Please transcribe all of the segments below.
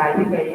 bài như vậy.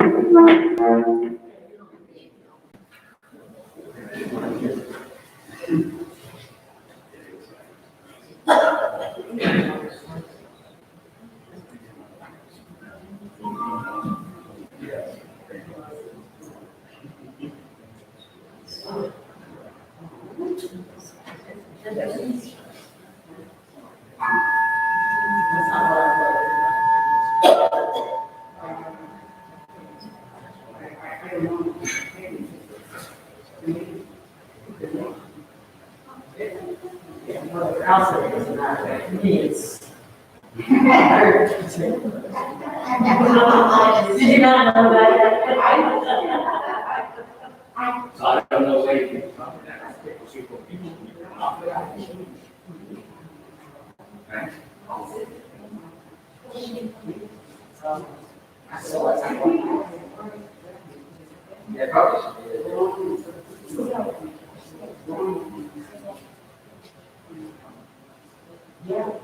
Did you not know that? So I don't know where you yeah, probably. Yeah.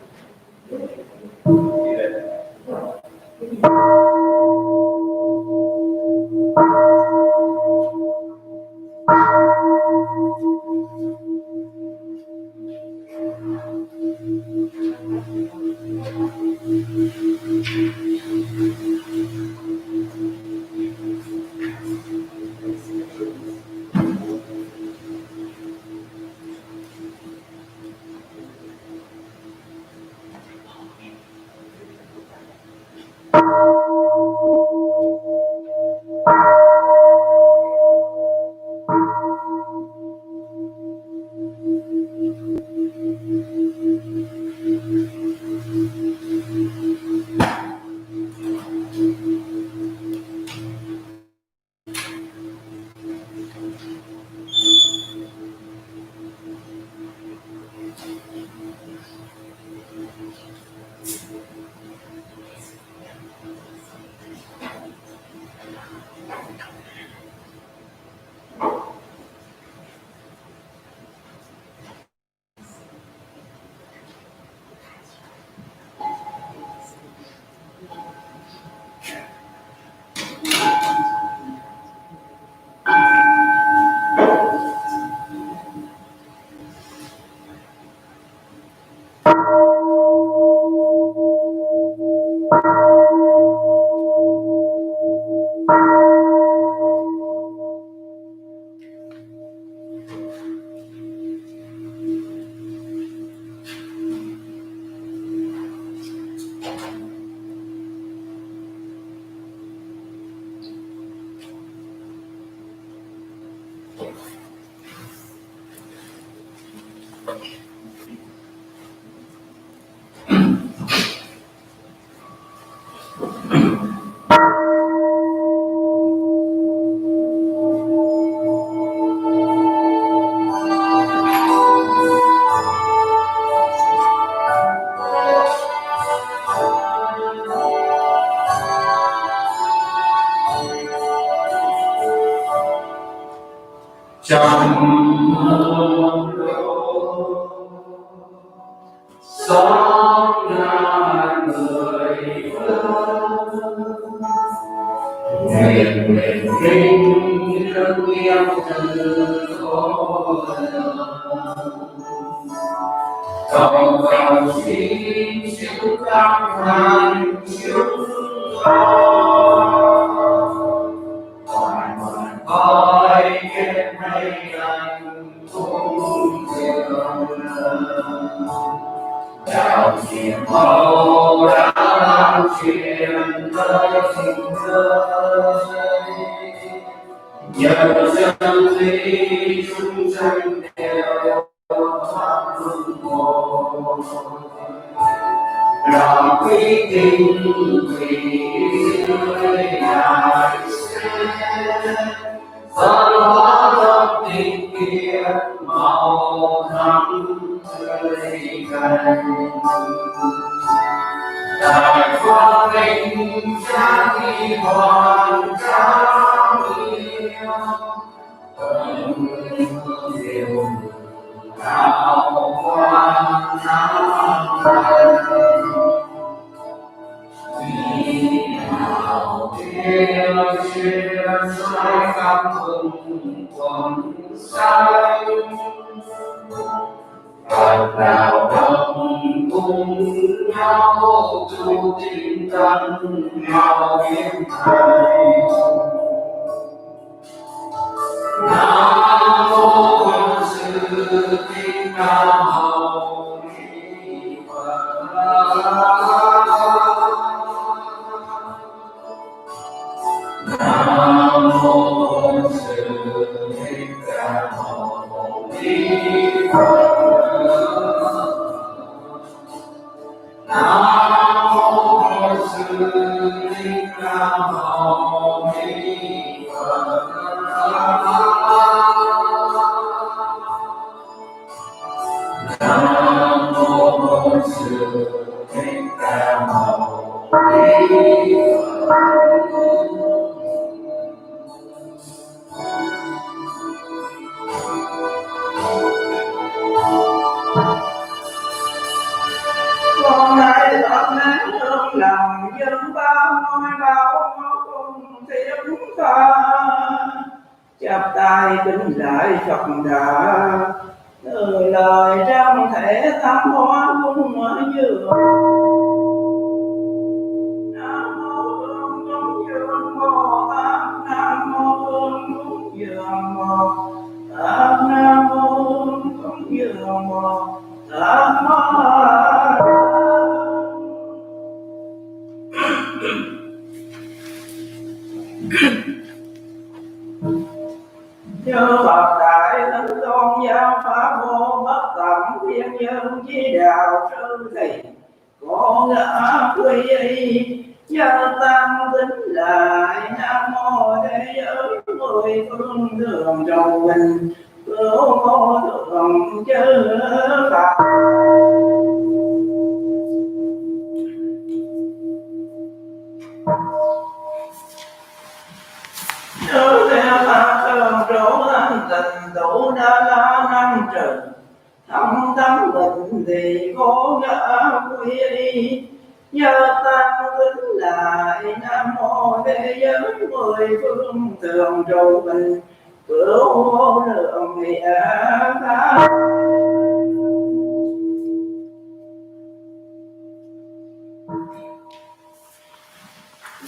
Trong mơ xót ngàn người nguyện nguyện kinh thương yêu từ khổ cầu cầu xin chịu các hành chúng coi kết hay anh cũng đạo hiền mẫu đã lan truyền tới tình người nhờ chân lý chúng sanh đều thoát luân hồi lòng quý kính vì người ngài phân hóa tâm tình kia màu thắm tươi cành đại khoa minh trang nghi hoàn trang yêu diệu đạo quang nam vì đạo chia soi khắp cùng quần sanh Phật đạo đồng cùng nhau tu tinh tấn nhau hiến thầy Nam mô Quan Sư Thích Ca Mâu Ni Phật Nam mô Quan Sư Thích Ca Mâu Ni Phật Nam mô Quan Sư Thích Ca Mâu Ni Phật Nam mô Quan Sư Thích Ca Mâu Ni Phật Con hãy thật nén hương lòng dân ta nói bao cùng thiếp tha chắp tay kính lại Phật đã từ lời trong thể tam hóa cung ở dương Nam mô Hương cúng dường Bồ Tát Nam mô Hương cúng dường Bồ Tát Nam mô Hương cúng dường Bồ Tát Chư Phật Đại Thánh Tôn giáo Pháp môn bất tận thiên nhân chi đạo sư thầy Cô ngã quy y Nhờ tăng tính lại Nam mô thế giới mười phương thường trầu bình Cứu vô thượng chư Phật Chư theo ta thường trụ thanh tịnh tụ đa la năng trừ Thâm tâm bệnh thì cố ngã quy y Nhờ tăng tính lại Nam mô thế giới mười phương thường trụ bình Cứu vô lượng nghĩa pháp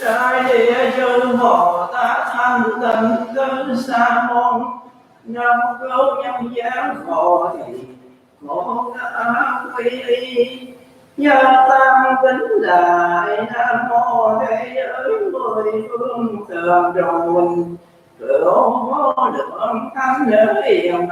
Đại địa chư Bồ Tát thanh tịnh cư sa môn Nam cứu nhân gian khổ thì khổ ngã quy y Nhờ tăng tính lại Nam mô thế giới mười phương thường trụ bình Cứu vô lượng thánh hiền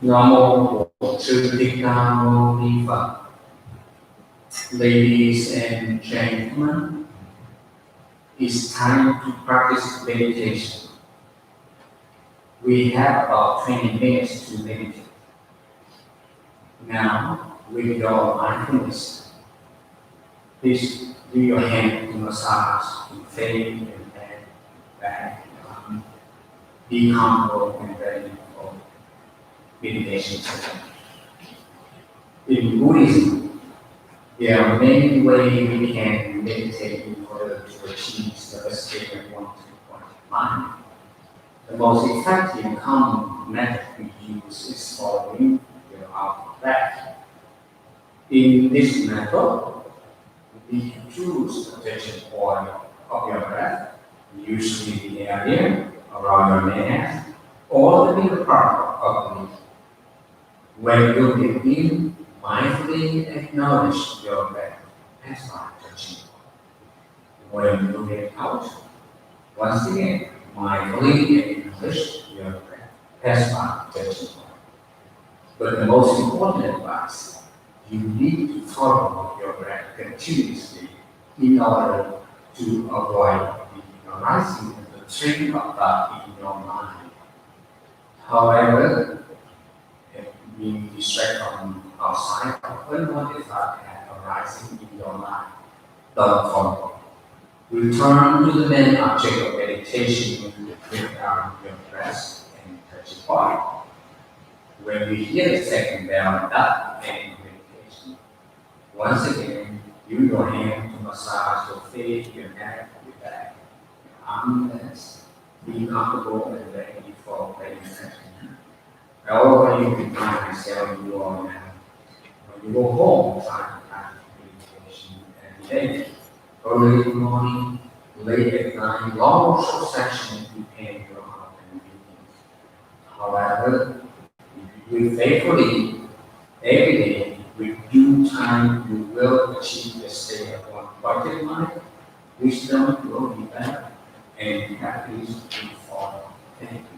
Nam mô Bổn Sư Thích Ca Mâu Ni Phật. Ladies and gentlemen, it's time to practice meditation. We have about 20 minutes to meditate. Now, with your mindfulness, please do your hand to massage the face and head, back, and be comfortable and ready for meditation session. In Buddhism, there are many ways we can meditate in order to achieve the state of one's mind. The most effective and common method we use is following your outward breath. In this method, we choose the touching point of your breath, usually the area around your neck or the middle part of the knee. When you begin, mindfully acknowledge your breath as by touching. When you get out, once again, mindfully acknowledge your breath as by touching. But the most important advice, you need to follow your breath continuously in order to avoid the arising of the train of thought in your mind. However, if we distract from outside, when one is thought arising in your mind, don't follow. Return to the main object of meditation with your breath and touch the body. When we hear the second bell, that end of meditation, once again, use your hand to massage your face, your neck, your back, your arms. Be comfortable and ready for meditation. However, you can find yourself you are now. When you go home, try to practice meditation every day. Early in the morning, late at night, long or short sections depend on your convenience. However, if you do it faithfully every day, with due time, you will achieve the state of one budget mind. Wisdom will be better, and happiness will follow. Thank you.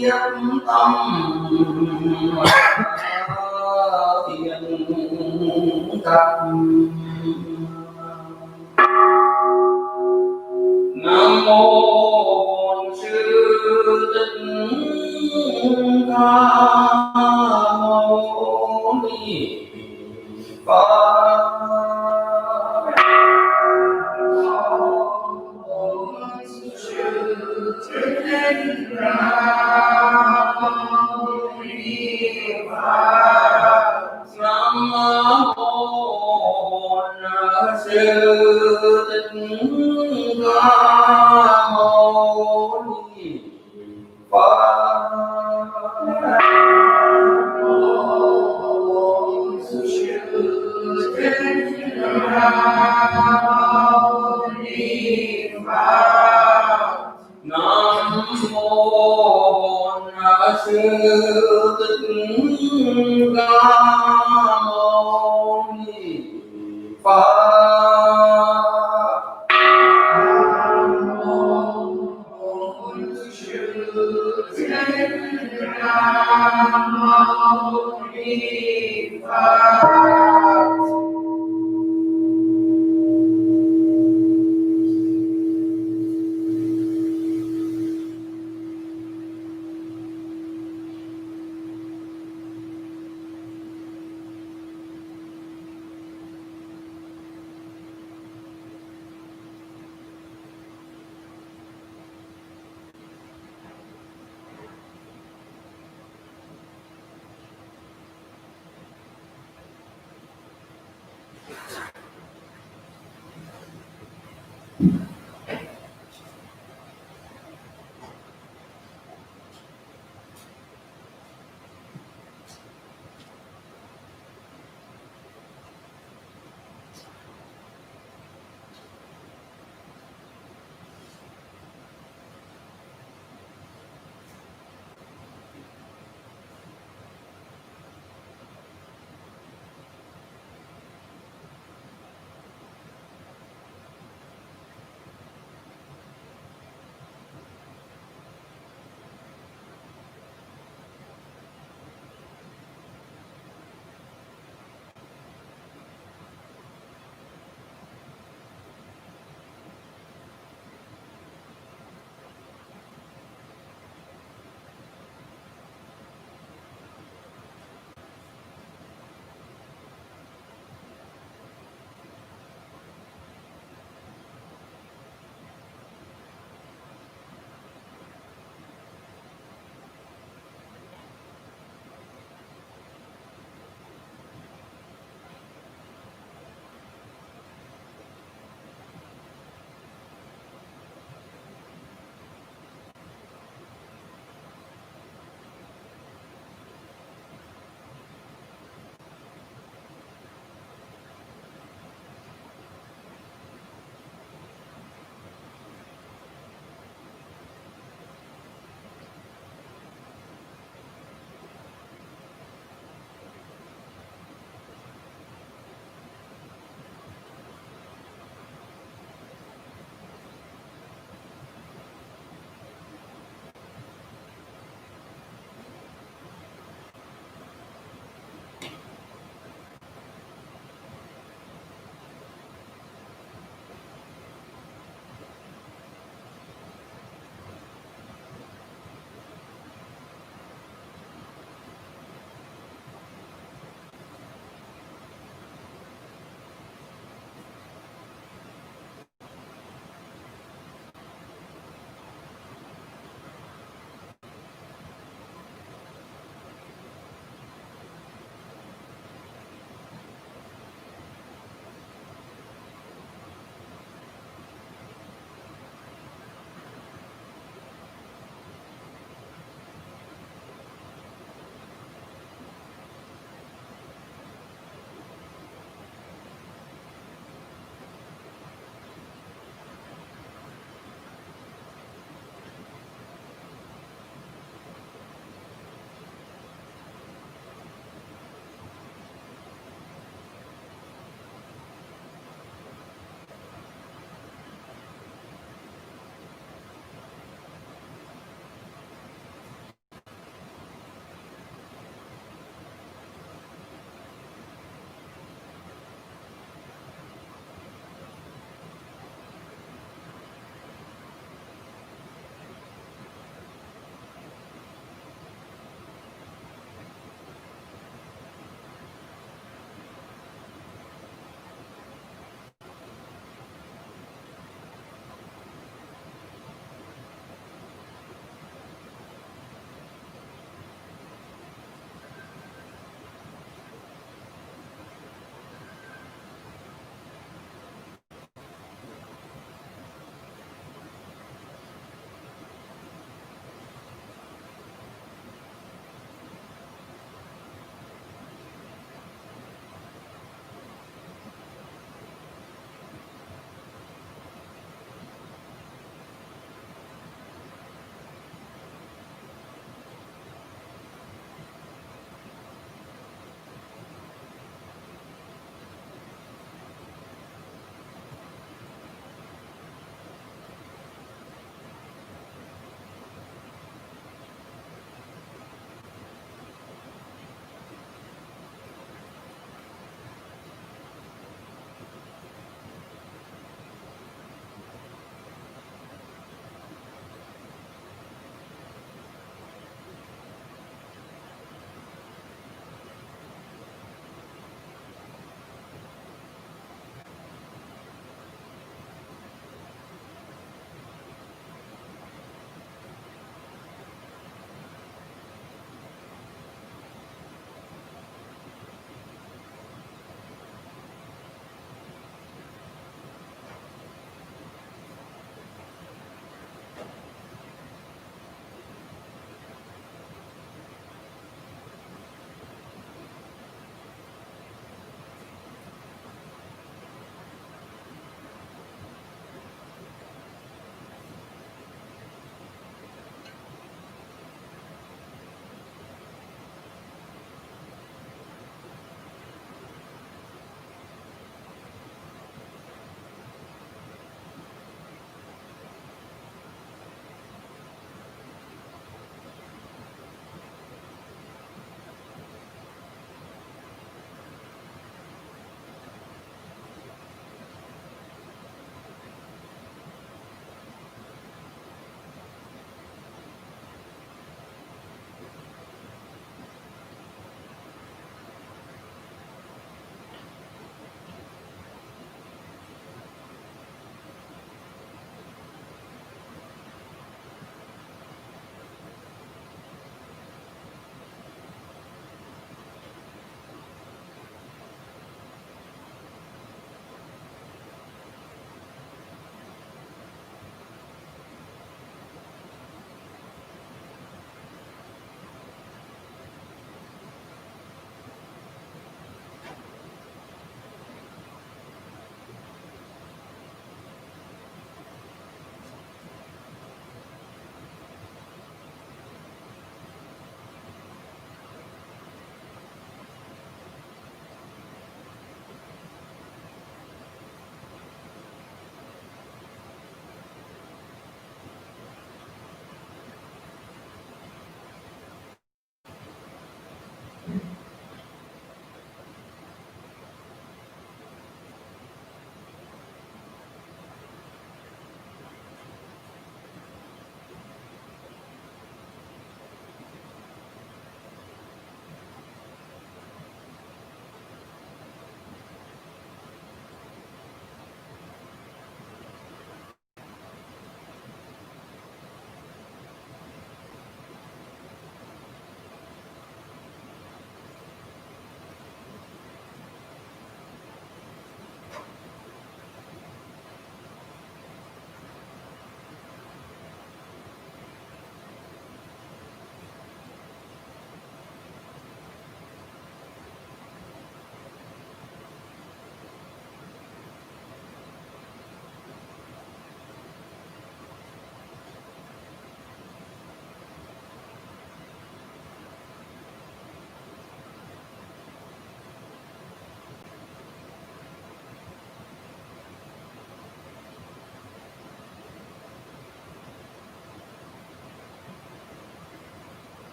nhất tâm thiền tập. Nam mô Bổn Sư Thích Ca Mâu Ni Phật.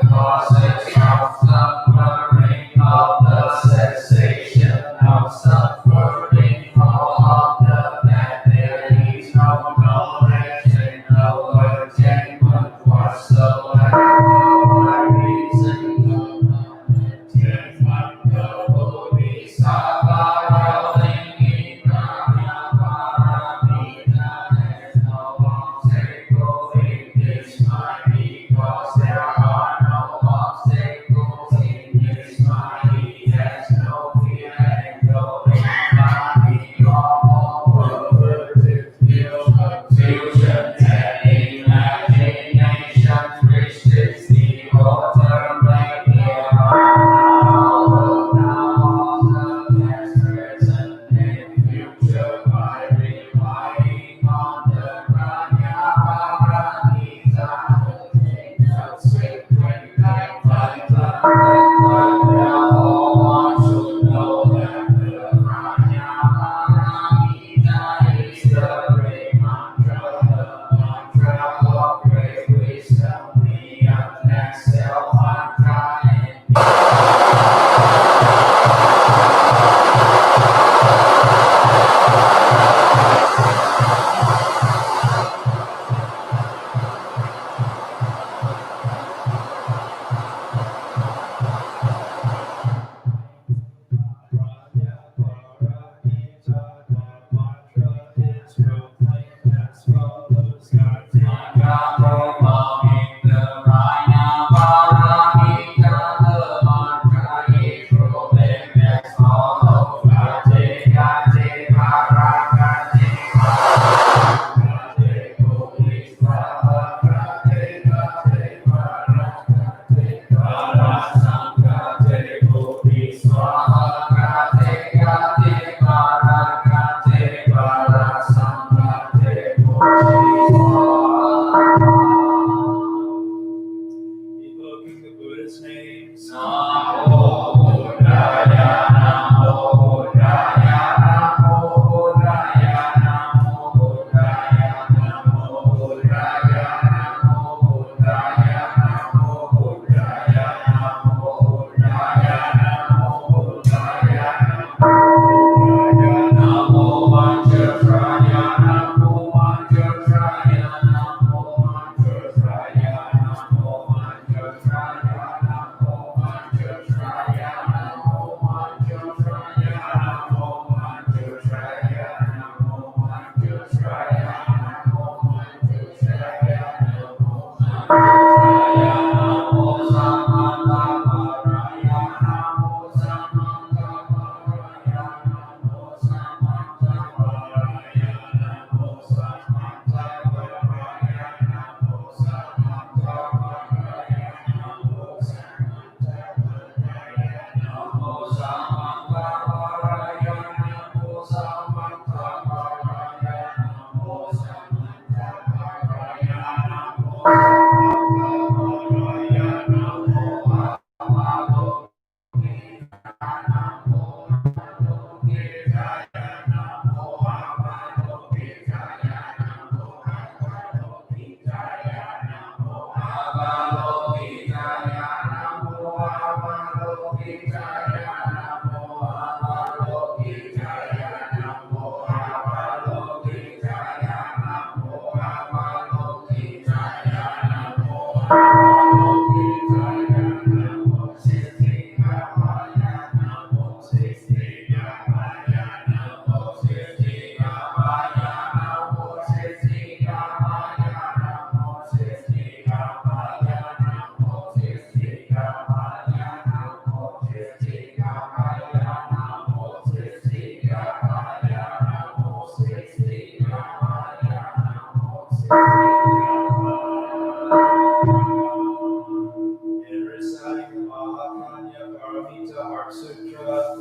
Process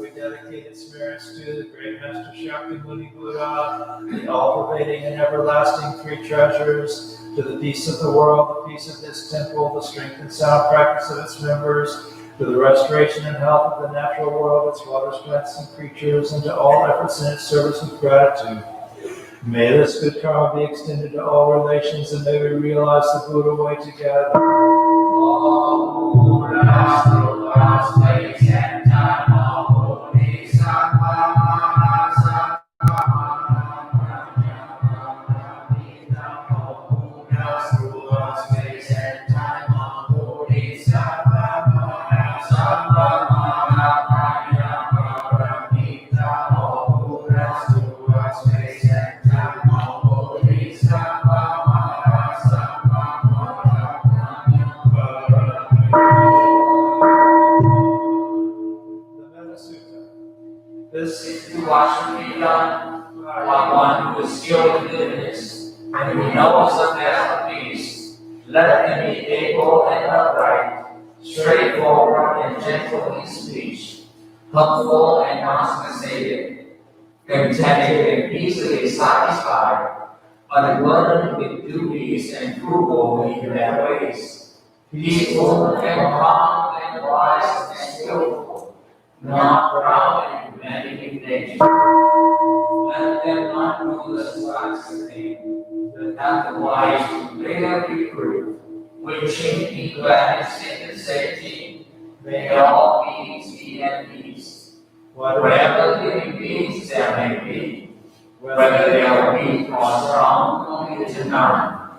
We dedicate its merits to the great Master Shakyamuni Buddha, the all-pervading and everlasting three treasures, to the peace of the world, the peace of this temple, the strength and sound practice of its members, to the restoration and health of the natural world, its waters, plants, and creatures, and to all efforts in its service with gratitude. May this good karma be extended to all relations, and may we realize the Buddha way together. All Buddhas throughout space and time, all Bodhisattvas, This is what should be done by one who is skilled in goodness and who knows the path of peace. Let him be able and upright, straightforward and gentle in speech, helpful and non-conceited, contented and easily satisfied, unburdened with duties and frugal in their ways, peaceful and calm and wise May all beings be at peace. Whatever living beings there may be, whether they are weak or strong, only to none.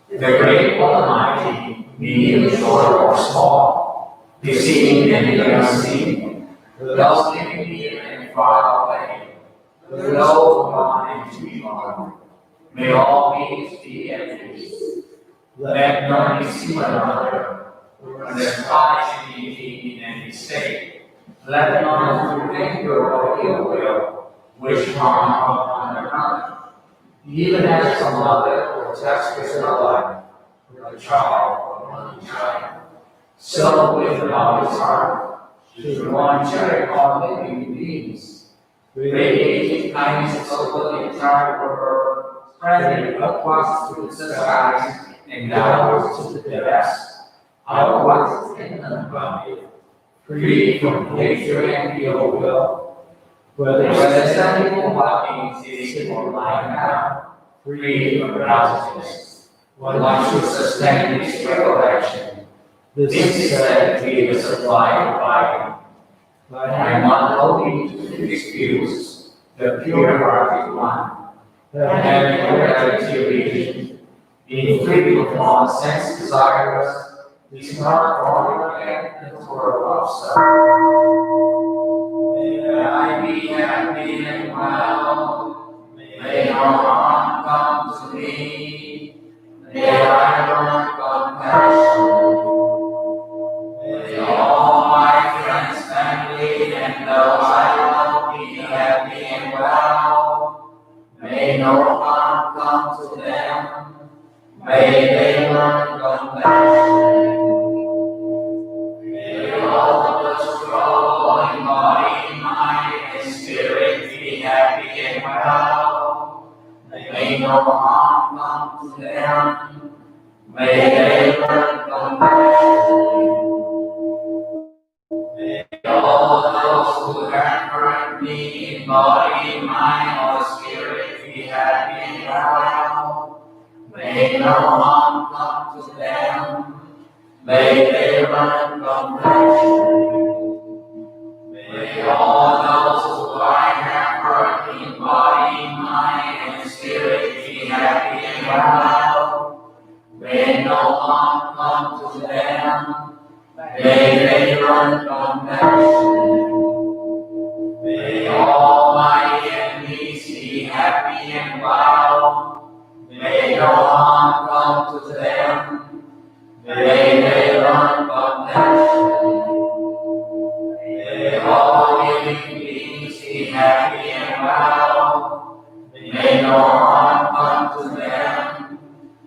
The great or the mighty, medium, short or small, the seen and the unseen, those living near and far away, those gone and to be gone. May all beings be at peace. Let none deceive another, or despise any deed in any state. Let none through anger or ill will wish harm upon another. Even as a mother protects her life, her child or one child, so with the mother's heart, should one cherish all living beings, radiating kindness over the entire world, spreading upwards to the skies and downwards to the depths, outwards and unbounded, free from hatred and ill will. Whether sensible bodies is or lying down, free from drowsiness, one should sustain this recollection. This is said to be the supply of life. By one holy to excuse, the pure-hearted one, having clarity of vision, being free from all sense desires, is not all again in the world of suffering. May I be happy and well. May no harm come to me. May I learn compassion. May all my friends, family, and those I love be happy and well. May no harm come to them. May they learn compassion. May all of us grow in body, mind, and spirit be happy and well. May no harm come to them. May they learn compassion. May all those who have hurt me in body, mind, or spirit be happy and well. May no harm come to them. May they learn compassion. May all those who I have hurt in body, mind, and spirit be happy and well. May no harm come to them. May they learn compassion. May all my enemies be happy and well. May no harm come to them. May they learn compassion. May all living beings be happy and well. May no harm come to them.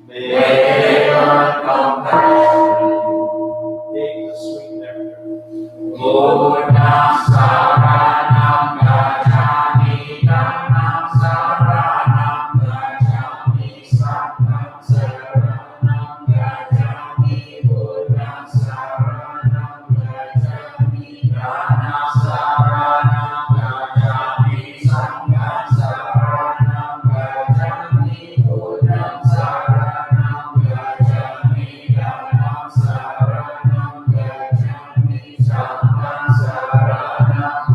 May they learn compassion. Take the sweet nectar. Buddha Saranam Gacchami, Dhammam Saranam Gacchami, Sangham Saranam Gacchami, Buddha Saranam Gacchami, Dhammam Saranam Gacchami, Sangham Saranam Gacchami, Buddha Saranam Gacchami, Dhammam Saranam Gacchami, Sangham Saranam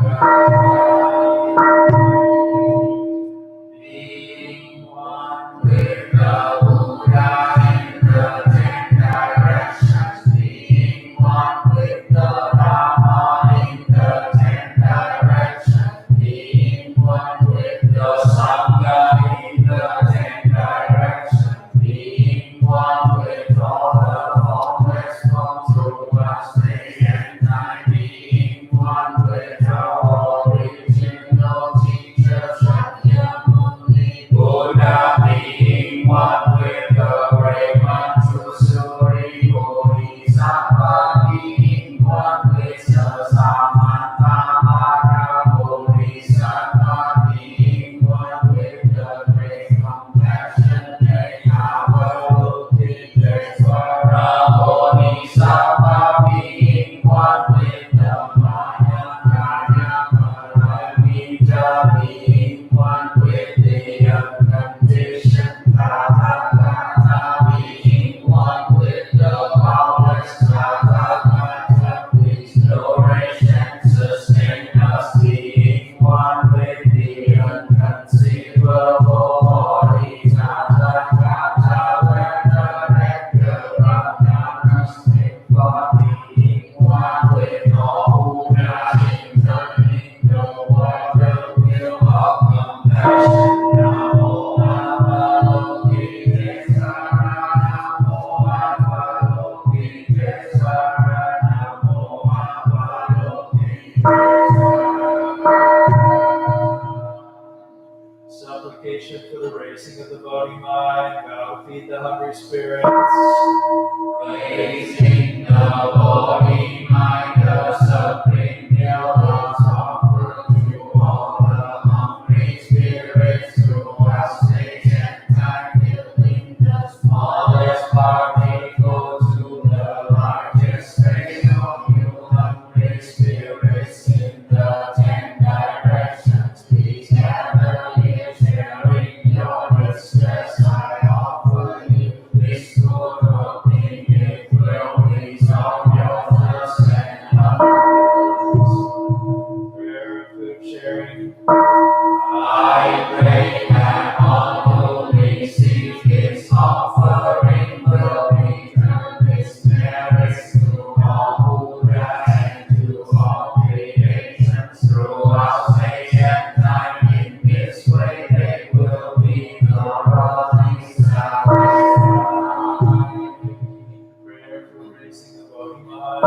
Supplication for the raising of the voting mind. God will feed the hungry spirits. Raising the voting mind, the supreme Yule offered to all the hungry spirits throughout space and time, filling the smallest particle to the largest space of you hungry spirits in the 10 directions. Please gather here, sharing your distress. I offer you this good opening. It will resolve your thirst and hunger. Prayer of food sharing. I pray that all who receive this offering will return this merits to all Buddha and to all creations throughout space and time. In this way they will be thoroughly satisfied. Prayer for raising the voting mind.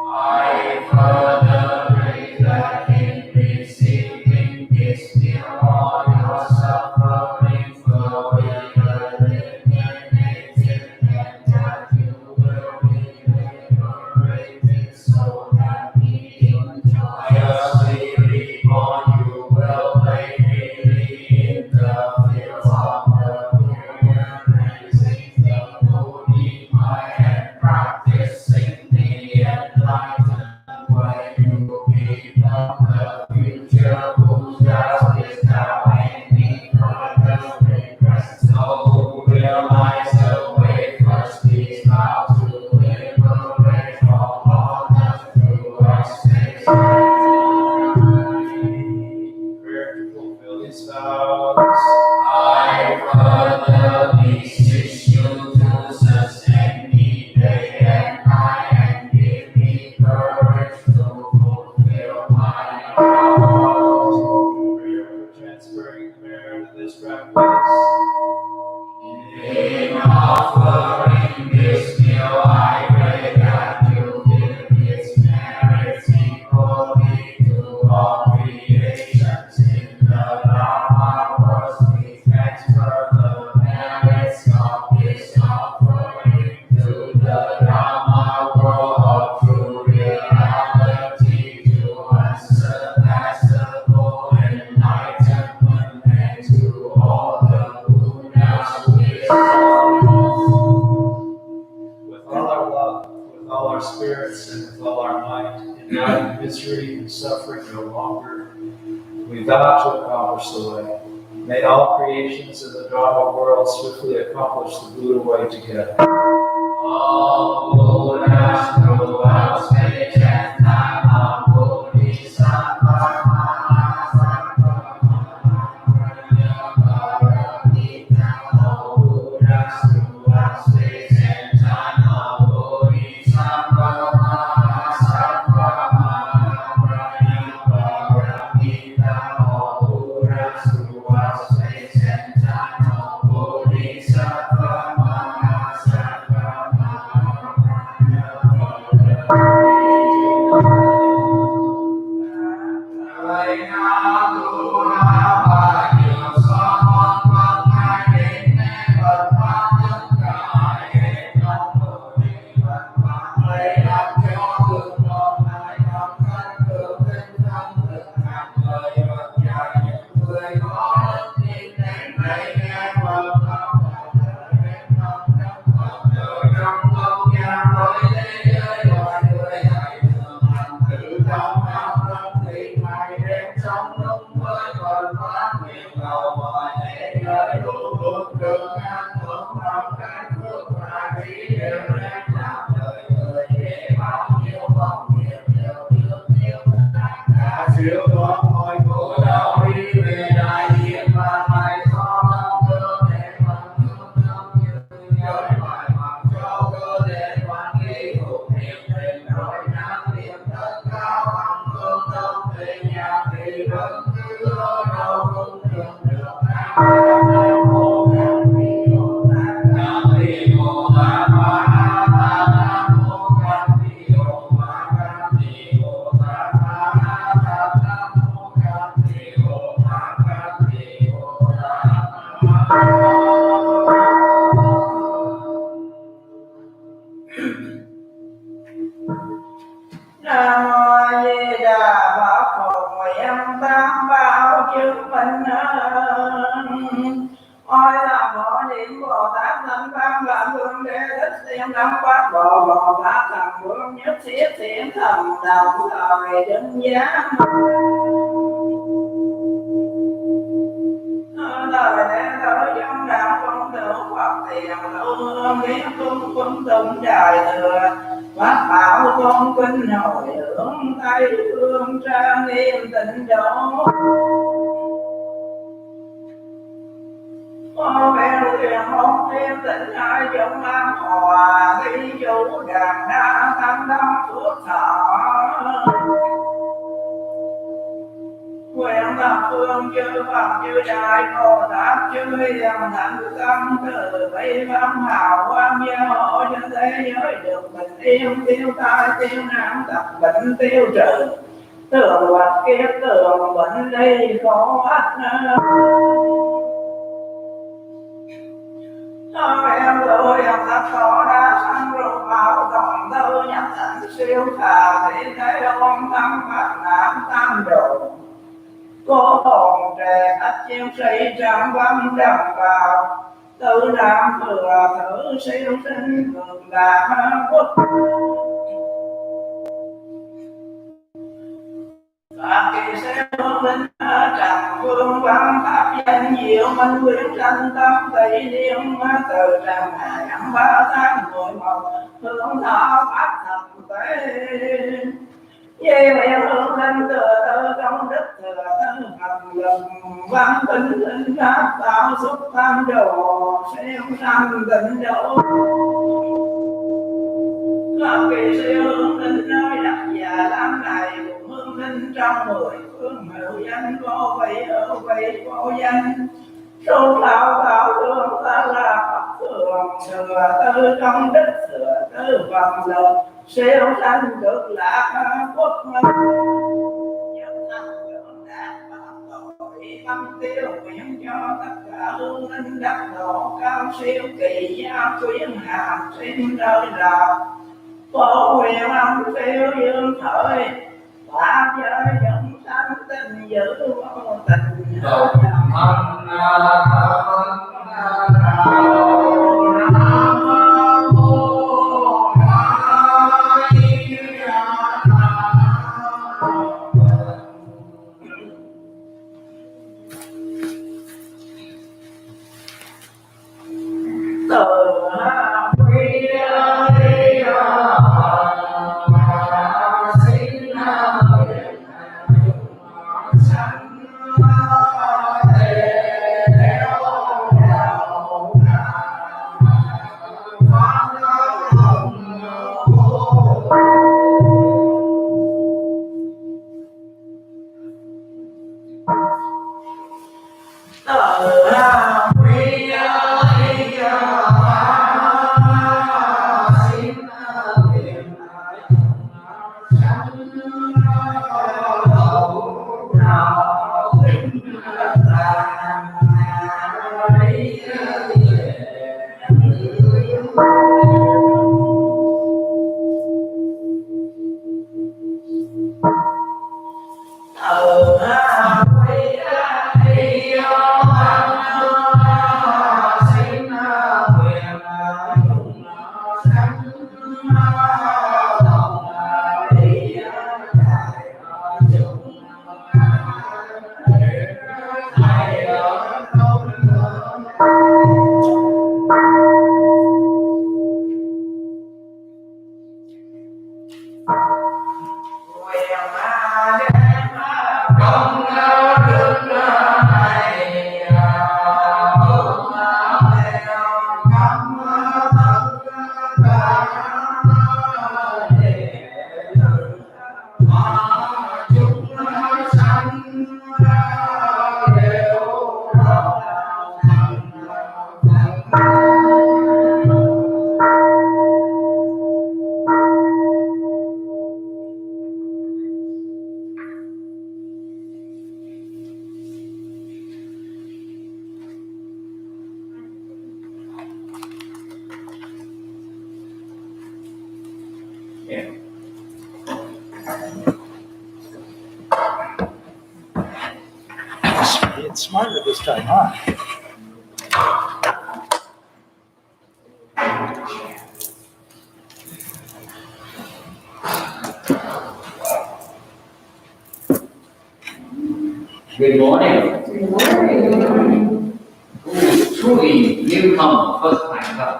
I further pray that in receiving this meal, all your suffering will be eliminated, and that you will be liberated, so that being joyously reborn, you will play freely in the fields of the union, raising the voting mind and practicing the enlightened way. You become the future Buddha without any further regrets. So who realize the way first, please vow to liberate all others throughout space. Prayer to fulfill these vows. I further beseech you to sustain me day and night and give me courage to fulfill my vows. Prayer for transferring the merit of this practice. In offering this meal, I pray that you give its merits equally to all creations in the Dharma world. We transfer the merits of this offering to the Dharma world of true reality, to unsurpassable enlightenment, and to all the Buddha's wisdom. With all our love, with all our spirits, and with all our might, in light, misery, and suffering no longer, we vow to accomplish the way. May all creations in the Dharma world swiftly accomplish the Buddha way together. All Buddhas throughout space and time, all Bodhisattvas, all Buddhas throughout space and time, all Bodhisattvas, all Buddhas throughout space and time, all Bodhisattvas. Nam Mô Di Đà Phật. Phật nguyện tam bảo chứng minh ôi là Bồ Niệm Bồ Tát Thanh Văn là Phương Đế Thích Thiên Đăng Quát Bồ Tát Thần Vương Nhất Thiết Thiện Thần đồng thời đứng giá lời lẽ tới trong đạo công tử Phật tiền hương biết cung cung tùng trời thừa phát bảo tôn kinh hồi hướng Tây phương trang nghiêm tịnh độ con bèo thuyền hôn thiên tịnh hai chúng an hòa thi chủ đàn đa tăng đăng phước thọ nguyện thập phương chư Phật chư Đại Bồ Tát chư Hiền Thánh Tâm từ bi văn hào quang gia hộ cho thế giới được bình yên tiêu tai tiêu nạn tật bệnh tiêu trừ tường hoặc kiếp tường bệnh ly khổ ách em tôi thật khó đã sanh ruột bảo toàn tư nhập thành siêu thà thị thế ông tâm phát nạn tam đồ cô hồn trẻ ách chiến sĩ trong văn đồng vào tự làm thừa thử siêu sinh cường đà quốc các kỳ sẽ hướng linh trần phương văn pháp danh diệu minh quyến tranh tâm tỷ niệm từ trần hải ấm 3 tháng 11 hướng thọ pháp thập tế về nguyện hướng linh thừa tự công đức thừa thân phật lực văn tinh linh pháp tạo xuất tam đồ siêu sanh tịnh độ các kỳ siêu hướng linh nơi đặc già làm này hương linh trong 10 phương hữu danh vô vị hữu vị vô danh số thảo bảo thương ta là Phật thường thừa tư công đức thừa tư phần lực siêu sanh cực lạc quốc nhân thân dưỡng đạt pháp tội tâm tiêu nguyện cho tất cả hương linh đắc độ cao siêu kỳ gia quyến hàm sinh nơi nào phổ nguyện âm tiêu dương thời pháp giới dẫn sanh tình giữ vô tình Đồng thân smarter this time, huh? Good morning. Good morning. Truly newcomer, first time up.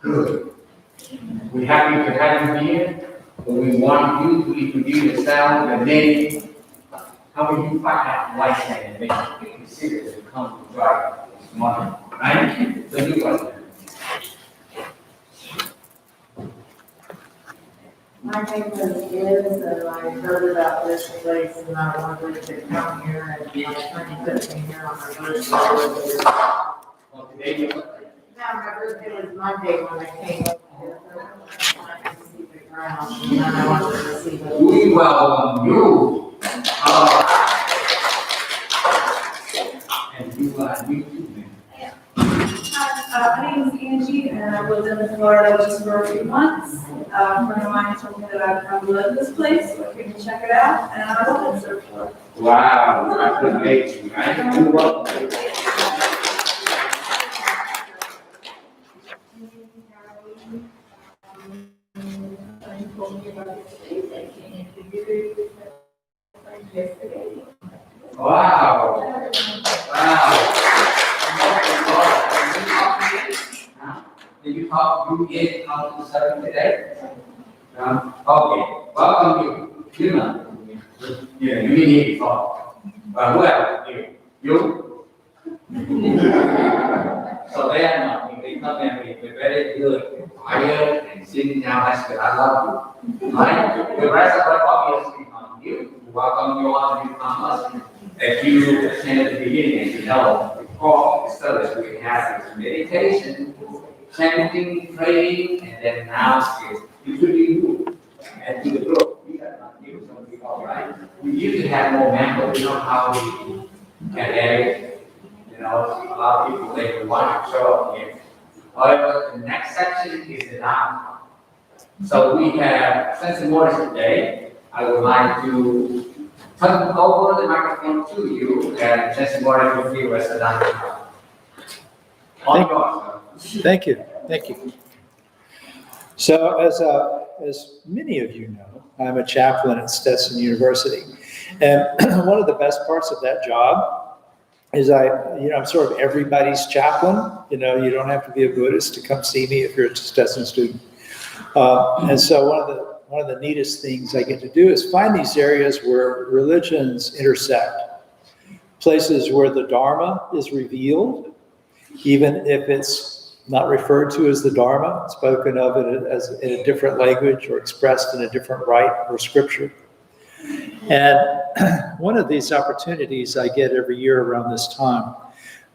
Good. We're happy to have you here. But we want you to introduce yourself and then how will you find out life and make it serious to come to drive this morning, right? So you are. My name is Liz, and I heard about this place, and I wanted to come here, and my friend put me here on my birthday. Well, today No, my birthday was Monday when I came up here. I could see the ground, and then I wanted to see the. we welcome you. And you are new to me. My name is Angie, and I lived in Florida just for a few months. A friend of mine told me that I'd come live this place, so I came to check it out, and I love it so far. Wow, that's amazing, right? You welcome. I told me about this place, I came to you yesterday. Wow. Did you get how to serve today? Okay. Welcome you. You know. Yeah, you didn't hear before. Well, you. So they are not. They come and be very good, quiet, and sitting down. That's good. I love you. Right? The rest of us obviously come you. Welcome you all to become us. If you attend at the beginning, you know, before the service, we have this meditation, chanting, praying, and then now it's usually you and to the group. We are not new, so we all right. We usually have more members, you know how we can edit. You know, a lot of people they want to show up here. However, the next section is the down. So we have sense more today. I would like to turn over the microphone to you and just more to feel as a down. Thank you. Thank you. So, as many of you know, I'm a chaplain at Stetson University, and one of the best parts of that job is I'm sort of everybody's chaplain. You know, you don't have to be a Buddhist to come see me if you're a Stetson student. And so one of the neatest things I get to do is find these areas where religions intersect, places where the Dharma is revealed, even if it's not referred to as the Dharma, spoken of in a different language or expressed in a different rite or scripture. And one of these opportunities I get every year around this time,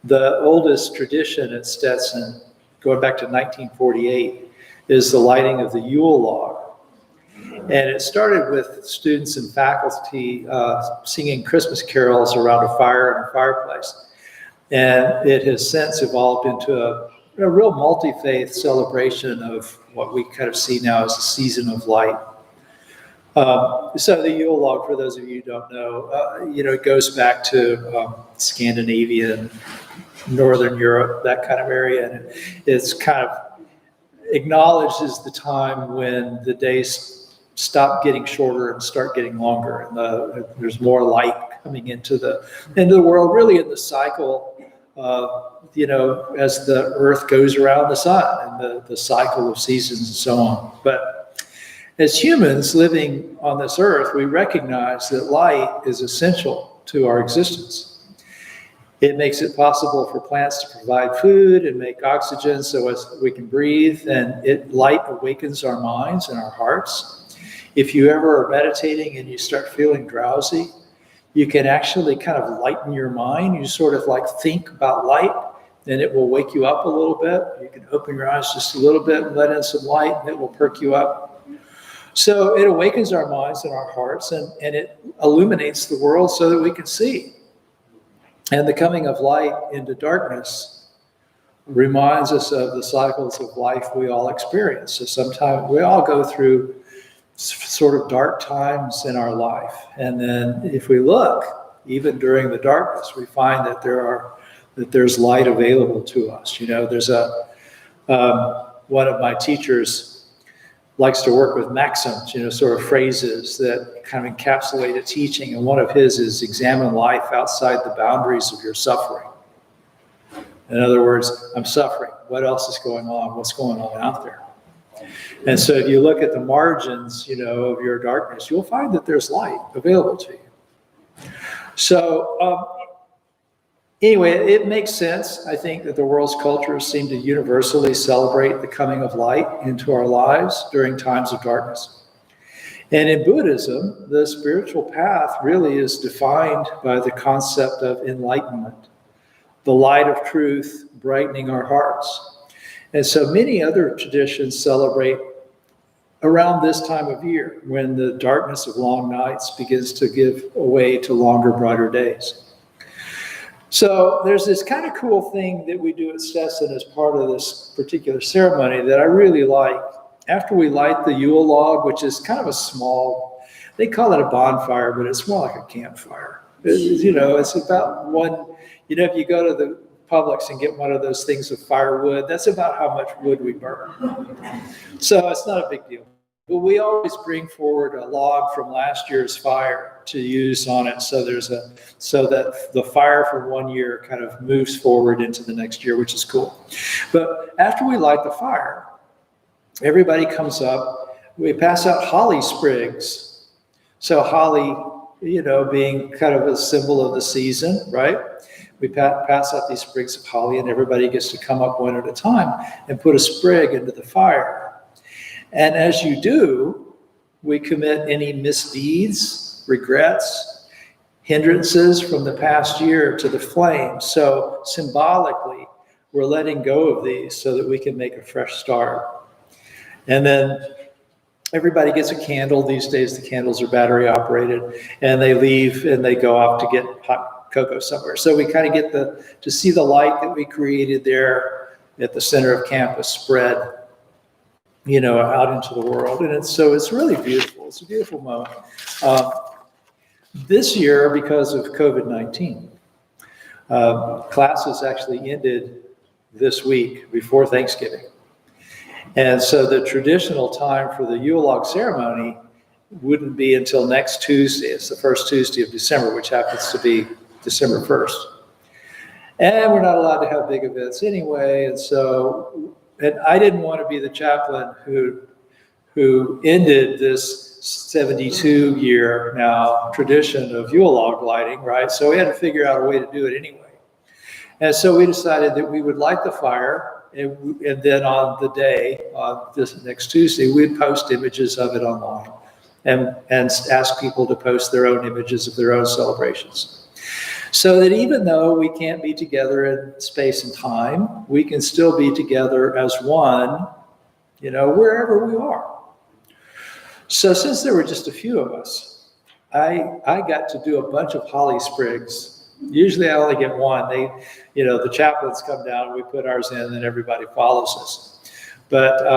the oldest tradition at Stetson, going back to 1948, is the lighting of the Yule Log. And it started with students and faculty singing Christmas carols around a fire in a fireplace. And it has since evolved into a real multi-faith celebration of what we kind of see now as a season of light. So the Yule Log, for those of you who don't know, it goes back to Scandinavian, Northern Europe, that kind of area. And it's kind of acknowledges the time when the days stop getting shorter and start getting longer. And there's more light coming into the world, really in the cycle as the earth goes around the sun and the cycle of seasons and so on. But as humans living on this earth, we recognize that light is essential to our existence. It makes it possible for plants to provide food and make oxygen so as we can breathe, and light awakens our minds and our hearts. If you ever are meditating and you start feeling drowsy, you can actually kind of lighten your mind. You sort of like think about light, and it will wake you up a little bit. You can open your eyes just a little bit and let in some light, and it will perk you up. So it awakens our minds and our hearts, and it illuminates the world so that we can see. And the coming of light into darkness reminds us of the cycles of life we all experience. So sometimes we all go through sort of dark times in our life. And then if we look, even during the darkness, we find that there's light available to us. There's one of my teachers likes to work with maxims, sort of phrases that kind of encapsulate a teaching. And one of his is examine life outside the boundaries of your suffering. In other words, I'm suffering. What else is going on? What's going on out there? And so if you look at the margins, of your darkness, you'll find that there's light available to you. So anyway, it makes sense, I think, that the world's cultures seem to universally celebrate the coming of light into our lives during times of darkness. And in Buddhism, the spiritual path really is defined by the concept of enlightenment, the light of truth brightening our hearts. And so many other traditions celebrate around this time of year, when the darkness of long nights begins to give way to longer, brighter days. So there's this kind of cool thing that we do at Stetson as part of this particular ceremony that I really like. After we light the Yule Log, which is kind of a small, they call it a bonfire, but it's more like a campfire. It's about one, if you go to the Publix and get one of those things of firewood, that's about how much wood we burn. So it's not a big deal. But we always bring forward a log from last year's fire to use on it, so that the fire from one year kind of moves forward into the next year, which is cool. But after we light the fire, everybody comes up. We pass out holly sprigs. So holly, being kind of a symbol of the season, right? We pass out these sprigs of holly, and everybody gets to come up one at a time and put a sprig into the fire. And as you do, we commit any misdeeds, regrets, hindrances from the past year to the flame. So symbolically, we're letting go of these so that we can make a fresh start. And then everybody gets a candle. These days, the candles are battery operated, and they leave and they go off to get hot cocoa somewhere. So we kind of get to see the light that we created there at the center of campus spread, out into the world. And it's really beautiful. It's a beautiful moment. This year, because of COVID-19, classes actually ended this week before Thanksgiving. And so the traditional time for the Yule Log ceremony wouldn't be until next Tuesday. It's the first Tuesday of December, which happens to be December 1st. And we're not allowed to have big events anyway. And I didn't want to be the chaplain who ended this 72-year now tradition of Yule Log lighting, right? So we had to figure out a way to do it anyway. And so we decided that we would light the fire, and then on the day, on this next Tuesday, we'd post images of it online and ask people to post their own images of their own celebrations. So that even though we can't be together in space and time, we can still be together as one, wherever we are. So since there were just a few of us, I got to do a bunch of holly sprigs. Usually I only get one. The chaplains come down, we put ours in, and everybody follows us. But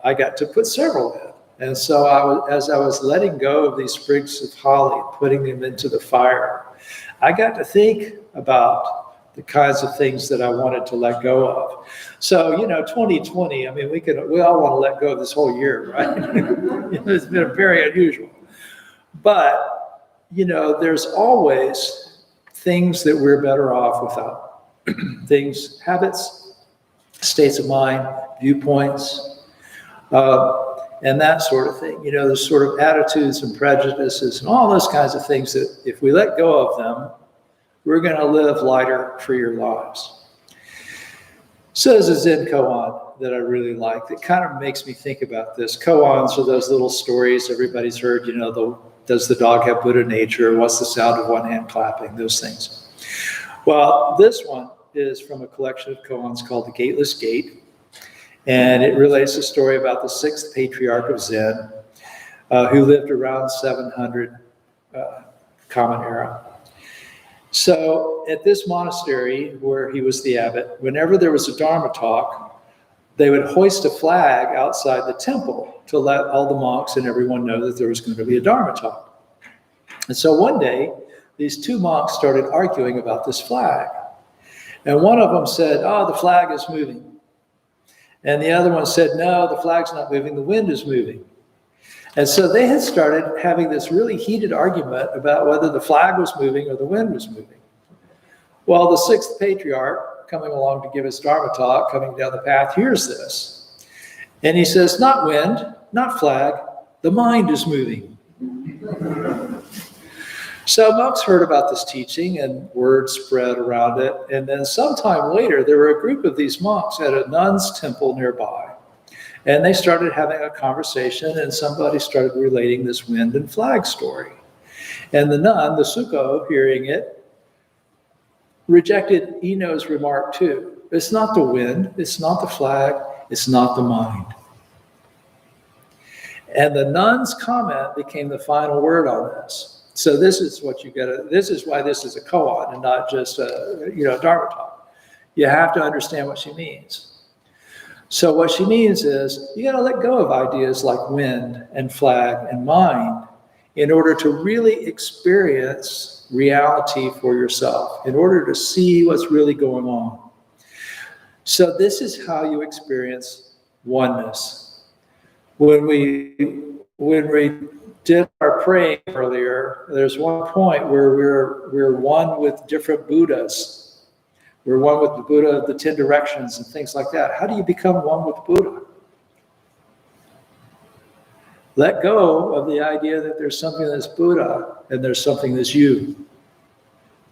I got to put several in. And so as I was letting go of these sprigs of holly, putting them into the fire, I got to think about the kinds of things that I wanted to let go of. So, 2020, I mean, we all want to let go of this whole year, right? It's been very unusual. But, there's always things that we're better off without. Things, habits, states of mind, viewpoints, and that sort of thing. There's sort of attitudes and prejudices and all those kinds of things that if we let go of them, we're going to live lighter, freer lives. So there's a Zen koan that I really like that kind of makes me think about this. Koans are those little stories everybody's heard, does the dog have Buddha nature? What's the sound of one hand clapping? Those things. Well, this one is from a collection of koans called the Gateless Gate. And it relates a story about the sixth patriarch of Zen, who lived around 700 Common Era. So at this monastery where he was the abbot, whenever there was a Dharma talk, they would hoist a flag outside the temple to let all the monks and everyone know that there was going to be a Dharma talk. And so one day, these two monks started arguing about this flag. And one of them said, oh, the flag is moving. And the other one said, no, the flag's not moving, the wind is moving. And so they had started having this really heated argument about whether the flag was moving or the wind was moving. Well, the sixth patriarch, coming along to give his Dharma talk, coming down the path, hears this. And he says, not wind, not flag, the mind is moving. So monks heard about this teaching and word spread around it. And then sometime later, there were a group of these monks at a nun's temple nearby. And they started having a conversation, and somebody started relating this wind and flag story. And the nun, the Sukho, hearing it, rejected Ino's remark too. It's not the wind, it's not the flag, it's not the mind. And the nun's comment became the final word on this. So this is what you gotta, this is why this is a koan and not just a Dharma talk. You have to understand what she means. So what she means is you gotta let go of ideas like wind and flag and mind in order to really experience reality for yourself, in order to see what's really going on. So this is how you experience oneness. When we did our praying earlier, there's one point where we're one with different Buddhas. We're one with the Buddha of the 10 directions and things like that. How do you become one with Buddha? Let go of the idea that there's something that's Buddha and there's something that's you,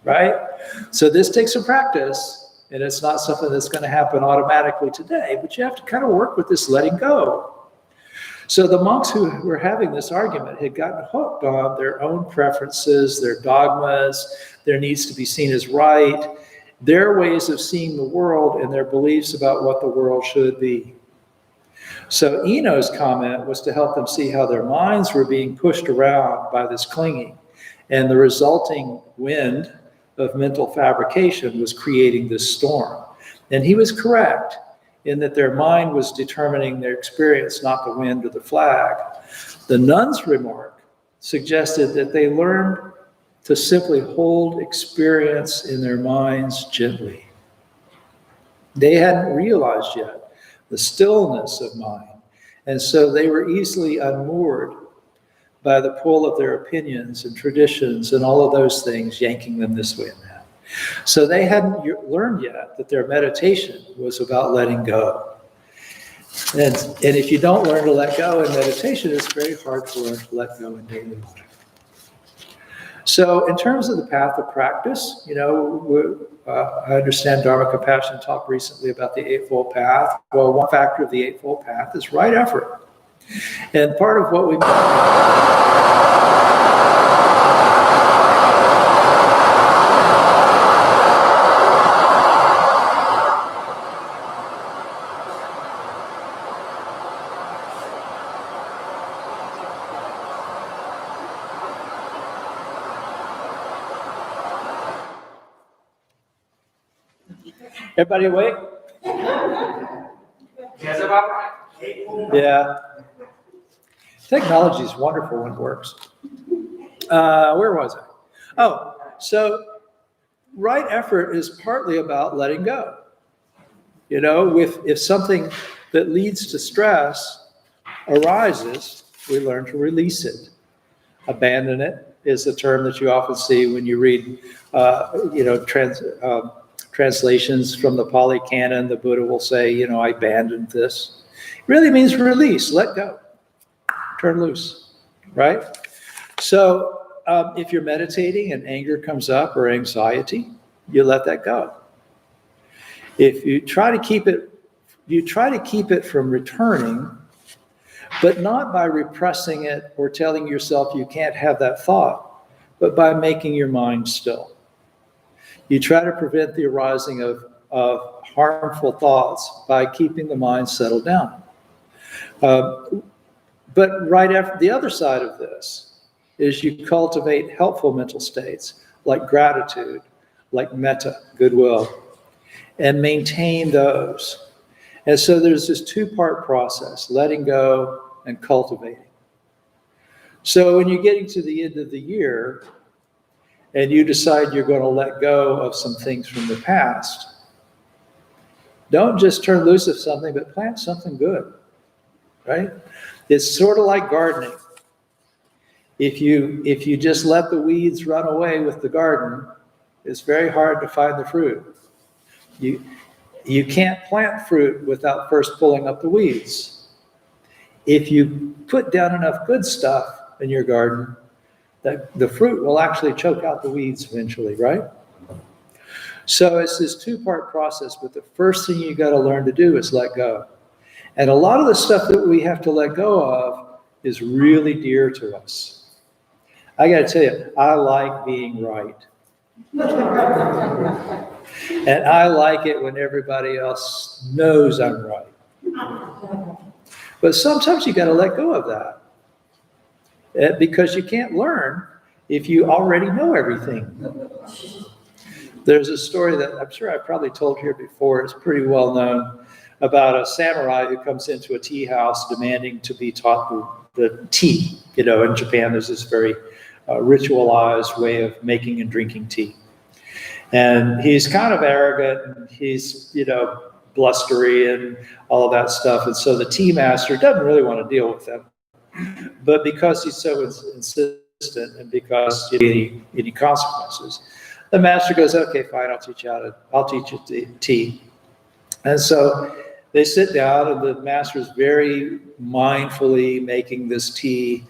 right? So this takes some practice, and it's not something that's going to happen automatically today, but you have to kind of work with this letting go. So the monks who were having this argument had gotten hooked on their own preferences, their dogmas, their needs to be seen as right, their ways of seeing the world, and their beliefs about what the world should be. So Ino's comment was to help them see how their minds were being pushed around by this clinging, and the resulting wind of mental fabrication was creating this storm. And he was correct in that their mind was determining their experience, not the wind or the flag. The nun's remark suggested that they learned to simply hold experience in their minds gently. They hadn't realized yet the stillness of mind, and so they were easily unmoored by the pull of their opinions and traditions and all of those things yanking them this way and that. So they hadn't learned yet that their meditation was about letting go. And if you don't learn to let go in meditation, it's very hard to learn to let go in daily life. So in terms of the path of practice, I understand Dharma Compassion talked recently about the Eightfold Path. Well, one factor of the Eightfold Path is right effort. And part of what we Everybody awake? Yes, about right. Yeah. Technology is wonderful when it works. Where was I? Oh, so right effort is partly about letting go. If something that leads to stress arises, we learn to release it. Abandon it is the term that you often see when you read, translations from the Pali Canon. The Buddha will say, I abandoned this. It really means release, let go, turn loose, right? So if you're meditating and anger comes up or anxiety, you let that go. If you try to keep it from returning, but not by repressing it or telling yourself you can't have that thought, but by making your mind still. You try to prevent the arising of harmful thoughts by keeping the mind settled down. But right after the other side of this is you cultivate helpful mental states like gratitude, like metta, goodwill, and maintain those. And so there's this two-part process, letting go and cultivating. So when you're getting to the end of the year and you decide you're going to let go of some things from the past, don't just turn loose of something, but plant something good, right? It's sort of like gardening. If you just let the weeds run away with the garden, it's very hard to find the fruit. You can't plant fruit without first pulling up the weeds. If you put down enough good stuff in your garden, the fruit will actually choke out the weeds eventually, right? So it's this two-part process, but the first thing you got to learn to do is let go. And a lot of the stuff that we have to let go of is really dear to us. I got to tell you, I like being right. And I like it when everybody else knows I'm right. But sometimes you got to let go of that. Because you can't learn if you already know everything. There's a story that I'm sure I've probably told here before. It's pretty well known about a samurai who comes into a tea house demanding to be taught the tea. You know, in Japan, there's this very ritualized way of making and drinking tea. And he's kind of arrogant, and he's, blustery and all of that stuff. And so the tea master doesn't really want to deal with him. But because he's so insistent and because any consequences, the master goes, okay, fine, I'll teach you tea. And so they sit down, and the master is very mindfully making this tea,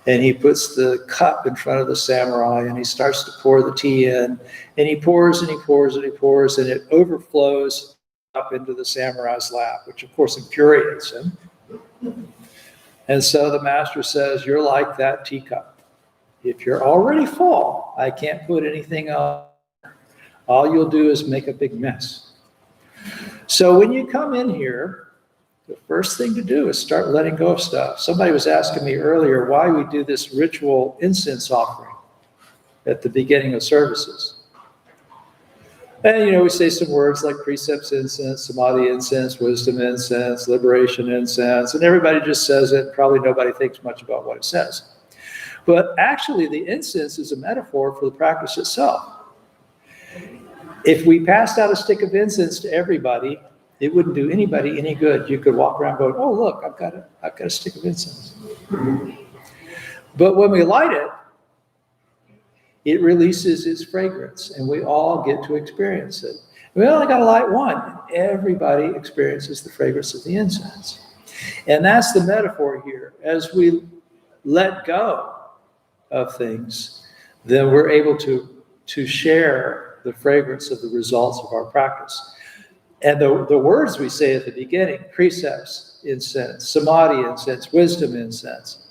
and he puts the cup in front of the samurai, and he starts to pour the tea in, and he pours and he pours and he pours, and it overflows up into the samurai's lap, which of course infuriates him. And so the master says, you're like that teacup. If you're already full, I can't put anything else. All you'll do is make a big mess. So when you come in here, the first thing to do is start letting go of stuff. Somebody was asking me earlier why we do this ritual incense offering at the beginning of services. And, we say some words like precepts incense, samadhi incense, wisdom incense, liberation incense, and everybody just says it. Probably nobody thinks much about what it says. But actually, the incense is a metaphor for the practice itself. If we passed out a stick of incense to everybody, it wouldn't do anybody any good. You could walk around going, oh, look, I've got a stick of incense. But when we light it, it releases its fragrance, and we all get to experience it. We only got to light one. Everybody experiences the fragrance of the incense. And that's the metaphor here. As we let go of things, then we're able to share the fragrance of the results of our practice. And the words we say at the beginning, precepts, incense, samadhi, incense, wisdom, incense.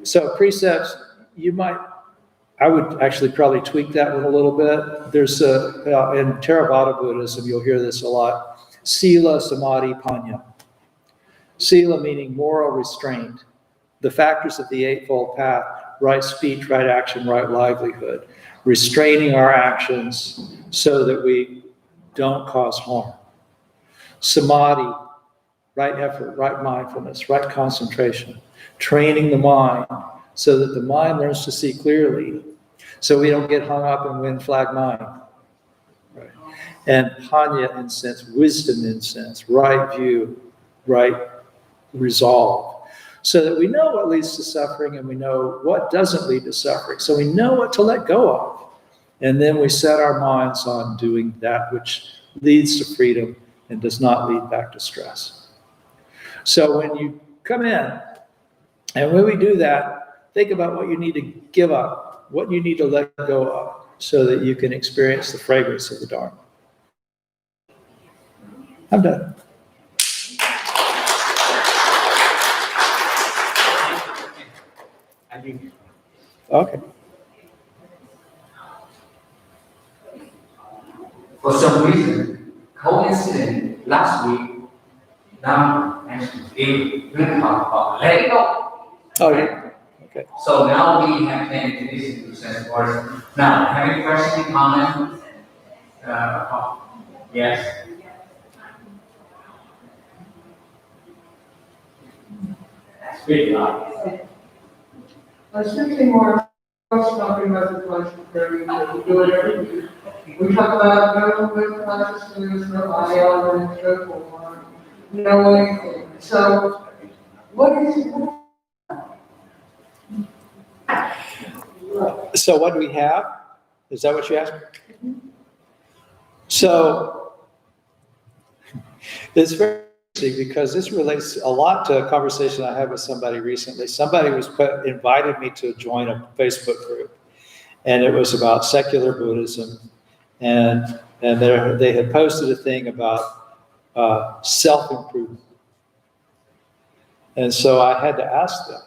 So precepts, I would actually probably tweak that one a little bit. There's in Theravada Buddhism, you'll hear this a lot, sila, samadhi, panya. Sila meaning moral restraint, the factors of the Eightfold Path, right speech, right action, right livelihood, restraining our actions so that we don't cause harm. Samadhi, right effort, right mindfulness, right concentration, training the mind so that the mind learns to see clearly, so we don't get hung up in wind flag mind. Right. And panya incense, wisdom incense, right view, right resolve, so that we know what leads to suffering and we know what doesn't lead to suffering. So we know what to let go of. And then we set our minds on doing that which leads to freedom and does not lead back to stress. So when you come in, and when we do that, think about what you need to give up, what you need to let go of, so that you can experience the fragrance of the Dharma. I'm done. Okay. For some reason, coincident last week, now we talk about letting go. Oh, yeah. Okay. So now we have 10 to listen to sense words. Now, have any questions, comments? Yes. Speak loud. I was thinking more talking about the consecration, that we do it every week. We talk about no consciousness, no I and so forth, no anything. So, what is it? So what do we have? Is that what you asked? So it's very interesting because this relates a lot to a conversation I had with somebody recently. Somebody invited me to join a Facebook group, and it was about secular Buddhism, and they had posted a thing about self-improvement. And so I had to ask them,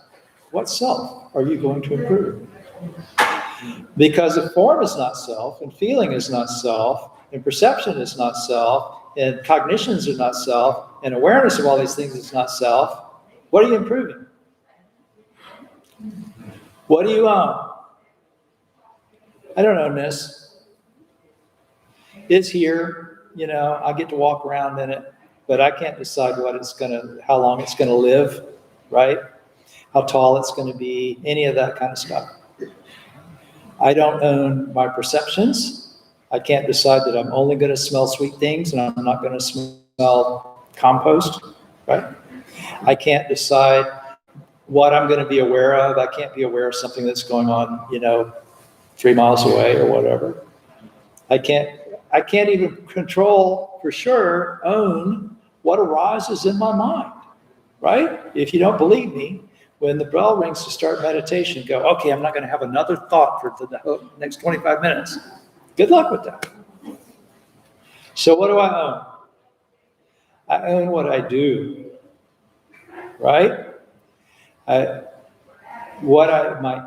what self are you going to improve? Because if form is not self, and feeling is not self, and perception is not self, and cognitions are not self, and awareness of all these things is not self, what are you improving? What do you own? I don't own this. It's here, I get to walk around in it, but I can't decide how long it's gonna live, right? How tall it's gonna be, any of that kind of stuff. I don't own my perceptions. I can't decide that I'm only going to smell sweet things and I'm not going to smell compost, right? I can't decide what I'm going to be aware of. I can't be aware of something that's going on, 3 miles away or whatever. I can't even control, for sure, own what arises in my mind, right? If you don't believe me, when the bell rings to start meditation, go, okay, I'm not going to have another thought for the next 25 minutes. Good luck with that. So what do I own? I own what I do, right? My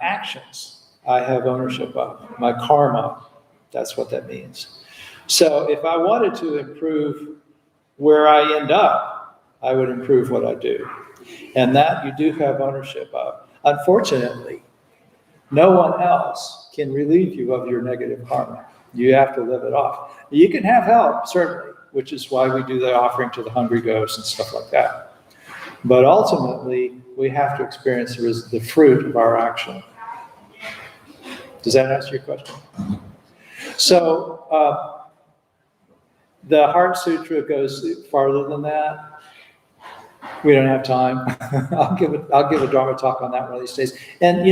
actions, I have ownership of. My karma, that's what that means. So if I wanted to improve where I end up, I would improve what I do. And that you do have ownership of. Unfortunately, no one else can relieve you of your negative karma. You have to live it off. You can have help, certainly, which is why we do the offering to the hungry ghosts and stuff like that. But ultimately, we have to experience the fruit of our action. Does that answer your question? So, the Heart Sutra goes farther than that. We don't have time. I'll give a Dharma talk on that one of these days. And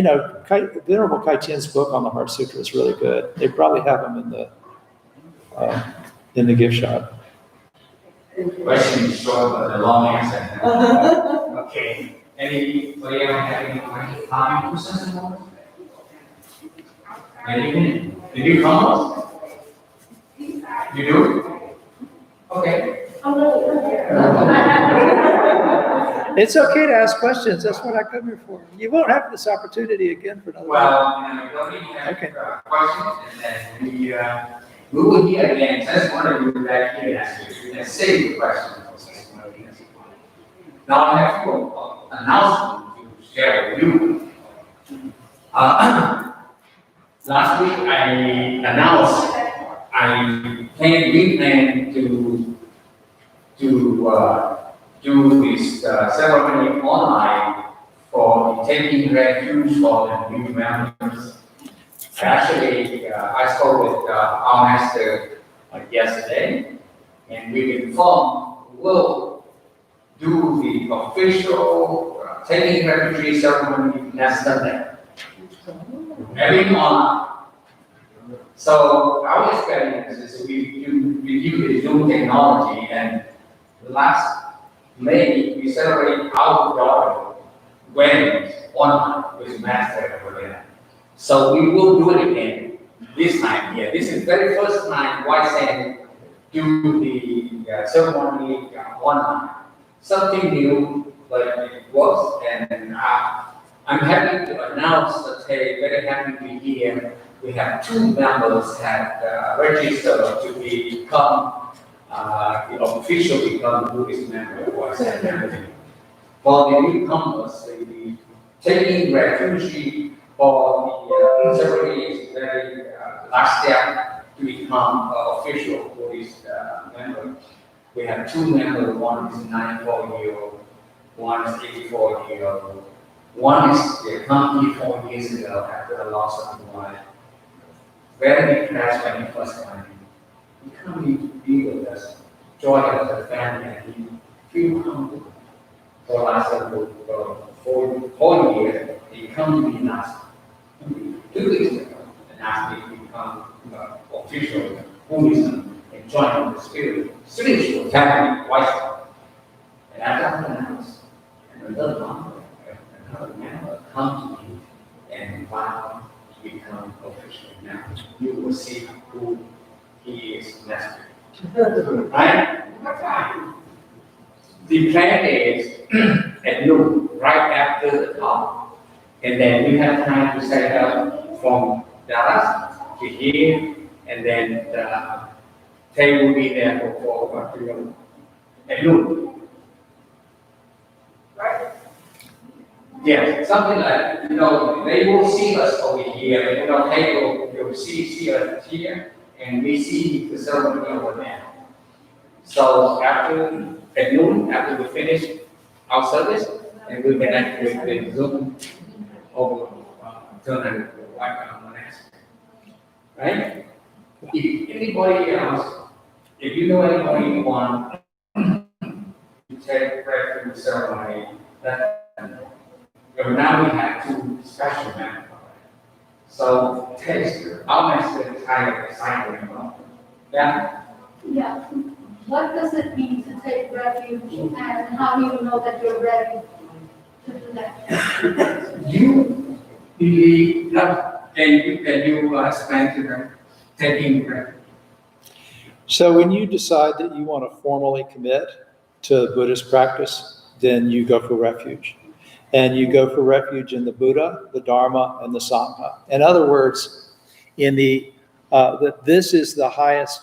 Venerable Kai Tien's book on the Heart Sutra is really good. They probably have them in the gift shop. Question is short, but a long answer. Okay. Anybody ever have any farming questions? Anything? Did you come? You do? Okay. It's okay to ask questions. That's what I come here for. You won't have this opportunity again for another Well, we don't need to have questions, and then we will hear again. Just one of you that can ask you. You can say the question. Now I have to announcement to share with you. Last week I announced we plan to do this ceremony online for taking refuge for the new members. Actually, I spoke with our master yesterday, and we informed we'll do the official taking refugee ceremony next Sunday. Everything online. So our experience is we use the Zoom technology, and last May we celebrate our daughter weddings online with master over there. So we will do it again this time here. This is the very first time YSN do the ceremony online. Something new, but it works, and I'm happy to announce today, very happy to hear we have 2 members have registered to become officially become Buddhist member of YSN. For the newcomers, they be taking refuge for the ceremony is very last step to become official Buddhist member. We have 2 members, one is 94-year-old one is 84 years old. One is they come 4 years ago after the loss of the wife. Very depressed when he first came. He come to be with us, joy of the family, and he feel humble. For last 4 years, he come to me last 2 weeks ago and asked me to become official Buddhism and join the spiritual family wisely. And after that announced, and another member come to me and vow to become official. Now you will see who he is next week. Right? The plan is at noon, right after the talk. And then we have time to set up from Dallas to here, and then the table will be there for at noon. Right? Yeah, something like, they will see us over here, they will see us here, and we see the ceremony over there. So at noon, after we finish our service, and we connect with the Zoom over turn and wipe out the next. Right? If anybody else, if you know anybody who want to take refuge ceremony, now we have 2 special members. So I'll mention the title exciting. Yeah? Yeah. What does it mean to take refuge, and how do you know that you're ready to do that? You believe that, can you explain to them taking refuge? So when you decide that you want to formally commit to Buddhist practice, then you go for refuge. And you go for refuge in the Buddha, the Dharma, and the Sangha. In other words, this is the highest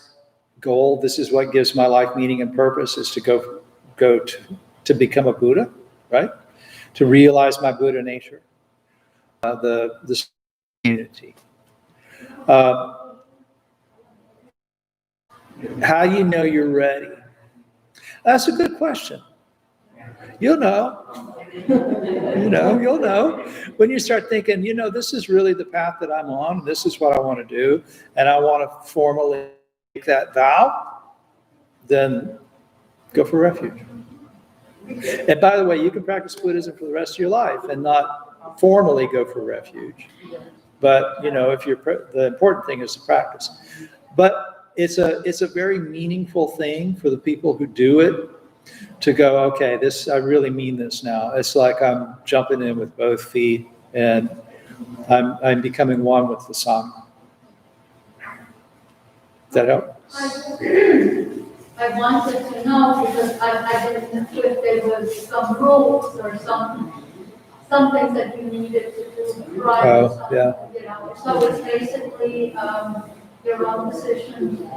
goal. This is what gives my life meaning and purpose, is to go to become a Buddha, right? To realize my Buddha nature. The community. How you know you're ready? That's a good question. You'll know. You'll know. When you start thinking, this is really the path that I'm on, this is what I want to do, and I want to formally make that vow, then go for refuge. And by the way, you can practice Buddhism for the rest of your life and not formally go for refuge. But, the important thing is to practice. But it's a very meaningful thing for the people who do it to go, okay, I really mean this now. It's like I'm jumping in with both feet, and I'm becoming one with the Sangha. Does that help? I wanted to know because I didn't know if there was some rules or some things that you needed to do prior. Oh, yeah. So it's basically your own decision.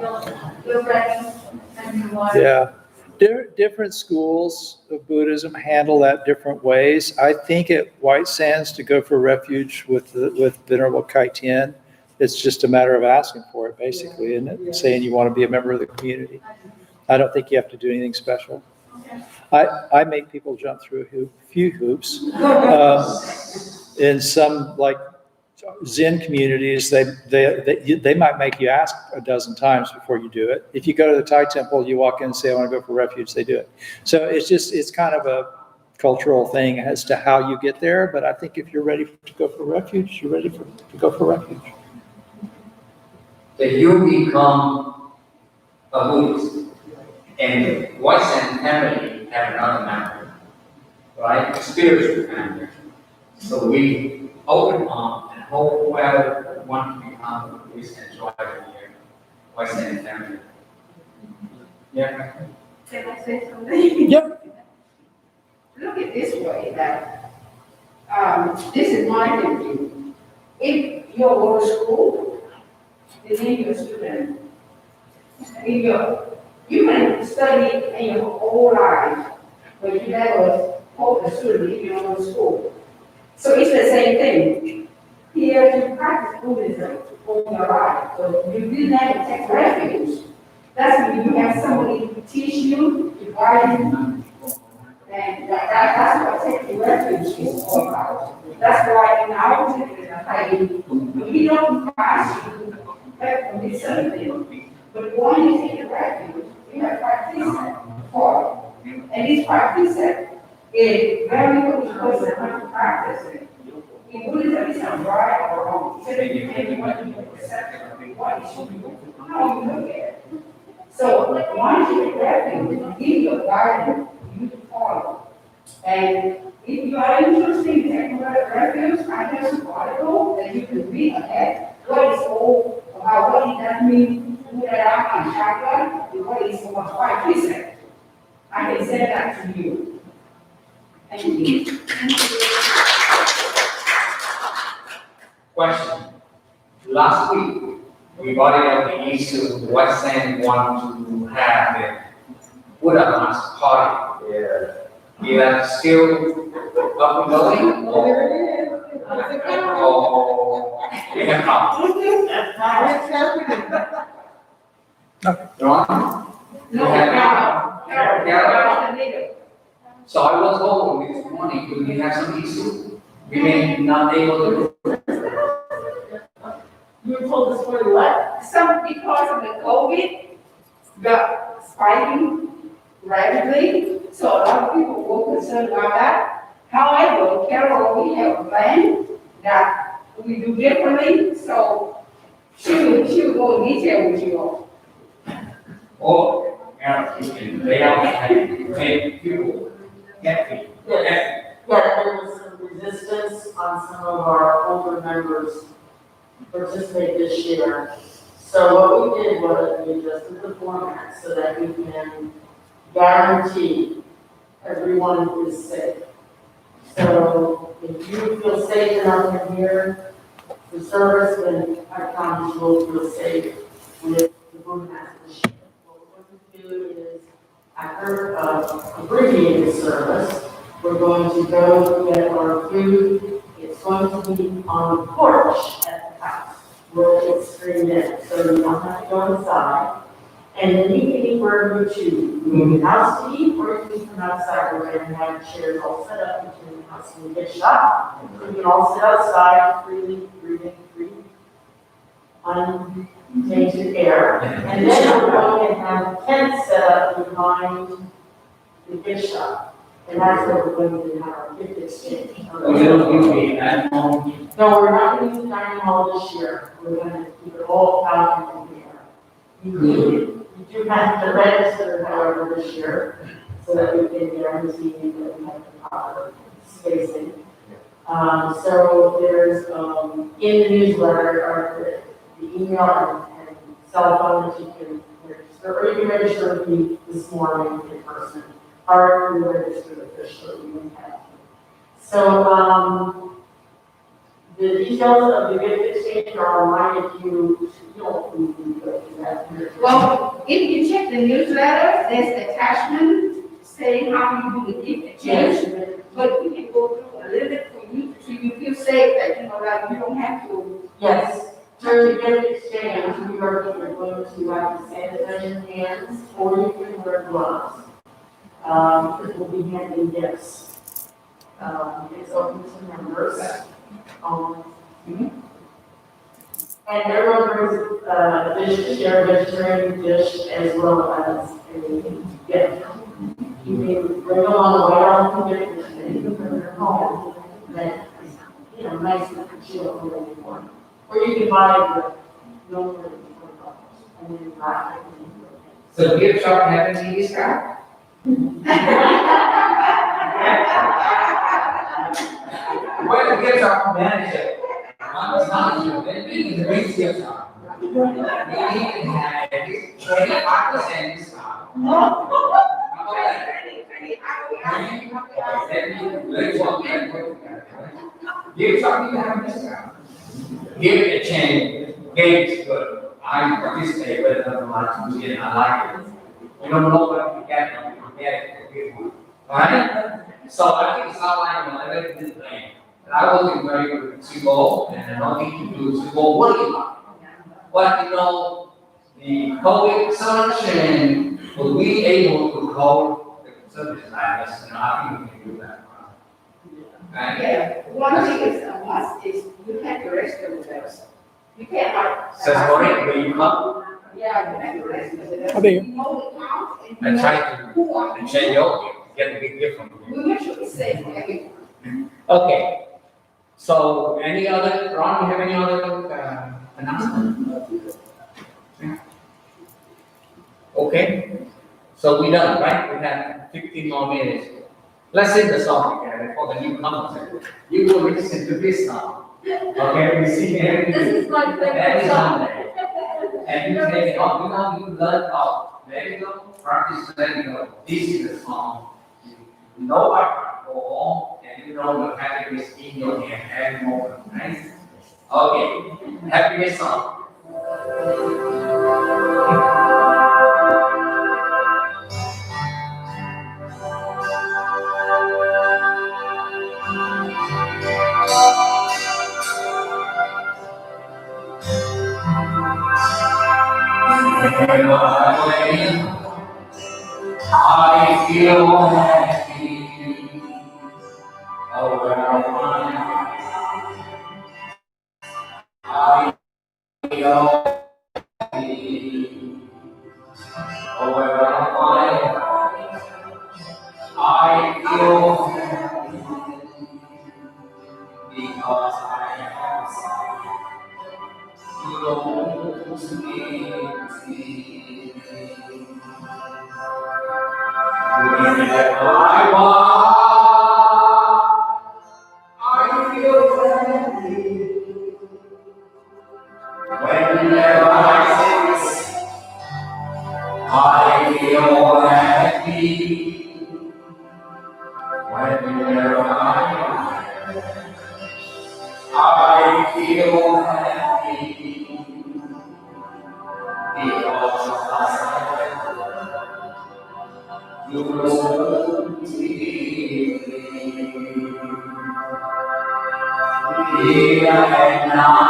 You're ready and you want. Yeah. Different schools of Buddhism handle that different ways. I think at White Sands, to go for refuge with Venerable Kai Tien, it's just a matter of asking for it, basically, isn't it? Saying you want to be a member of the community. I don't think you have to do anything special. I make people jump through a few hoops. In some, like Zen communities, they might make you ask a dozen times before you do it. If you go to the Thai temple, you walk in and say, I want to go for refuge, they do it. So it's kind of a cultural thing as to how you get there. But I think if you're ready to go for refuge, you're ready to go for refuge. That you become a Buddhist, and White Sands family have another member, right? A spiritual family. So we open up and hold whoever want to become a Buddhist and join here, White Sands family. Yeah. Can I say something? Yep. Look at this way, that this is my thinking. If you go to school, and then you're a student, you can study in your whole life, but you never hold a student if you don't go to school. So it's the same thing. Here you practice Buddhism all your life, so you will never take refuge. That's when you have somebody to teach you, to guide you. And that's what taking refuge is all about. That's why in our community, we don't pass you back from this something. But when you take a refuge, you have practice for it. And this practice is very good because of how to practice it. In Buddhism, it's not right or wrong. So that you can what you accept, what you should do, how you look at it. So once you take refuge, give your guidance, you follow. And if you are interested in taking refuge, I have an article that you can read ahead. What is all about what it does mean, Buddha and Chakra, and what is about 5 precepts. I can send that to you. Thank you. Question. Last week, we brought it up the issue, what saint want to have the Buddha mass party. Is that still up and going? Or we have come? Right? No, So I was hoping this morning, we have some issue. We may not able to. You told us for what? Some because of the COVID, the spiking rapidly, so a lot of people were concerned about that. However, Carol, we have a plan that we do differently, so she will go in detail with you all. Oh, yeah, they are pay people, get people. Yeah, there was some resistance on some of our older members participate this year. So what we did was we adjusted the format so that we can guarantee everyone is safe. So if you feel safe enough in here for service, then I promise you will feel safe with the format this year. What we're going to do is, after abbreviated service, we're going to go get our food. It's going to be on the porch at the house, where it's screened in, so you don't have to go inside. And then you can eat wherever you choose. You can eat house to eat, or you can come outside. We're going to have chairs all set up between the house and the gift shop. You can all sit outside freely, breathing free, untainted air. And then we're going to have tents set up behind the gift shop. And that's where we're going to have our gift exchange. No, we're not going to use the dining hall this year. We're going to keep it all out in here. You do have to register, however, this year, so that we can guarantee that we have the proper spacing. So there's, in the newsletter, are the email and cell phone that you can register, or you can register with me this morning in person. Or we registered officially, we have. So, the details of the gift exchange are online if you don't need to go to that. Well, if you check the newsletter, there's the attachment saying how you do the gift exchange. But we can go through a little bit for you, so you feel safe that, like you don't have to. Yes, during the gift exchange, we are either going to have to sanitize your hands, or you can wear gloves. It will be handing gifts. It's open to members. And everyone brings a dish to share, vegetarian dish, as well as a gift. You can bring along a white gift that you can bring your home, that is, nice and chill for everyone. Or you can buy the normally $20 and then buy it. So gift shop happens in this car? Where's the gift shop manager? I'm telling you, then we need to raise gift shop. We need to have at least 25% discount. Gift shop need to have a discount. Give it a chance. Gate is good. I participate with them a lot. I like it. You don't know what you get from it. You get it. Right? So I think it's not like a limited thing. And I wasn't very good to go, and I don't think you do to go worry about it. But the COVID solution, will we able to hold the service, I guess, I think we can do that. And Yeah, one thing is a must is you have to register with us. You can't like. Sesame, will you come? Yeah, you have to register with us. I think- You know the count and you And know try who are. to change your gift, get a big gift from you. We make sure it's safe for everyone. Okay. So any other, Ron, you have any other announcement? Okay. So we done, right? We have 15 more minutes. Let's sing the song together for the newcomers. You will listen to this song. Okay, we sing every This is my favorite every song. Sunday. And you take it off. You learn how. Let it go. Practice, let it go. This is the song. You know by heart. Go home and you know your happiness in your hand every moment. Right? Okay. Happiness song. I feel happy. Oh, when I feel happy. Oh, when I feel happy. Because I have close to me. Whenever I walk, I feel happy. Whenever I sit, I feel happy. Whenever I feel happy. Because you love me. Here and now.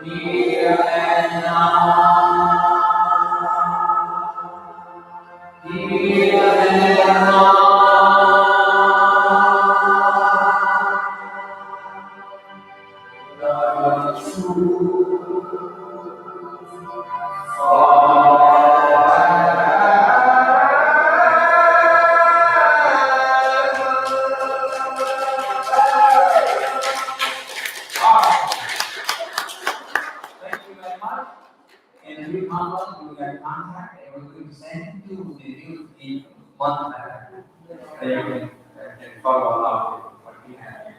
Here and now. Here and now. The truth Thank you very much. And every month we have contact and we're going to send you the news in month. They can follow up what we have.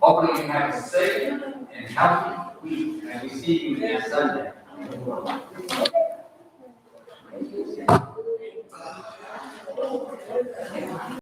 Hopefully you have a safe and healthy week and we see you next Sunday.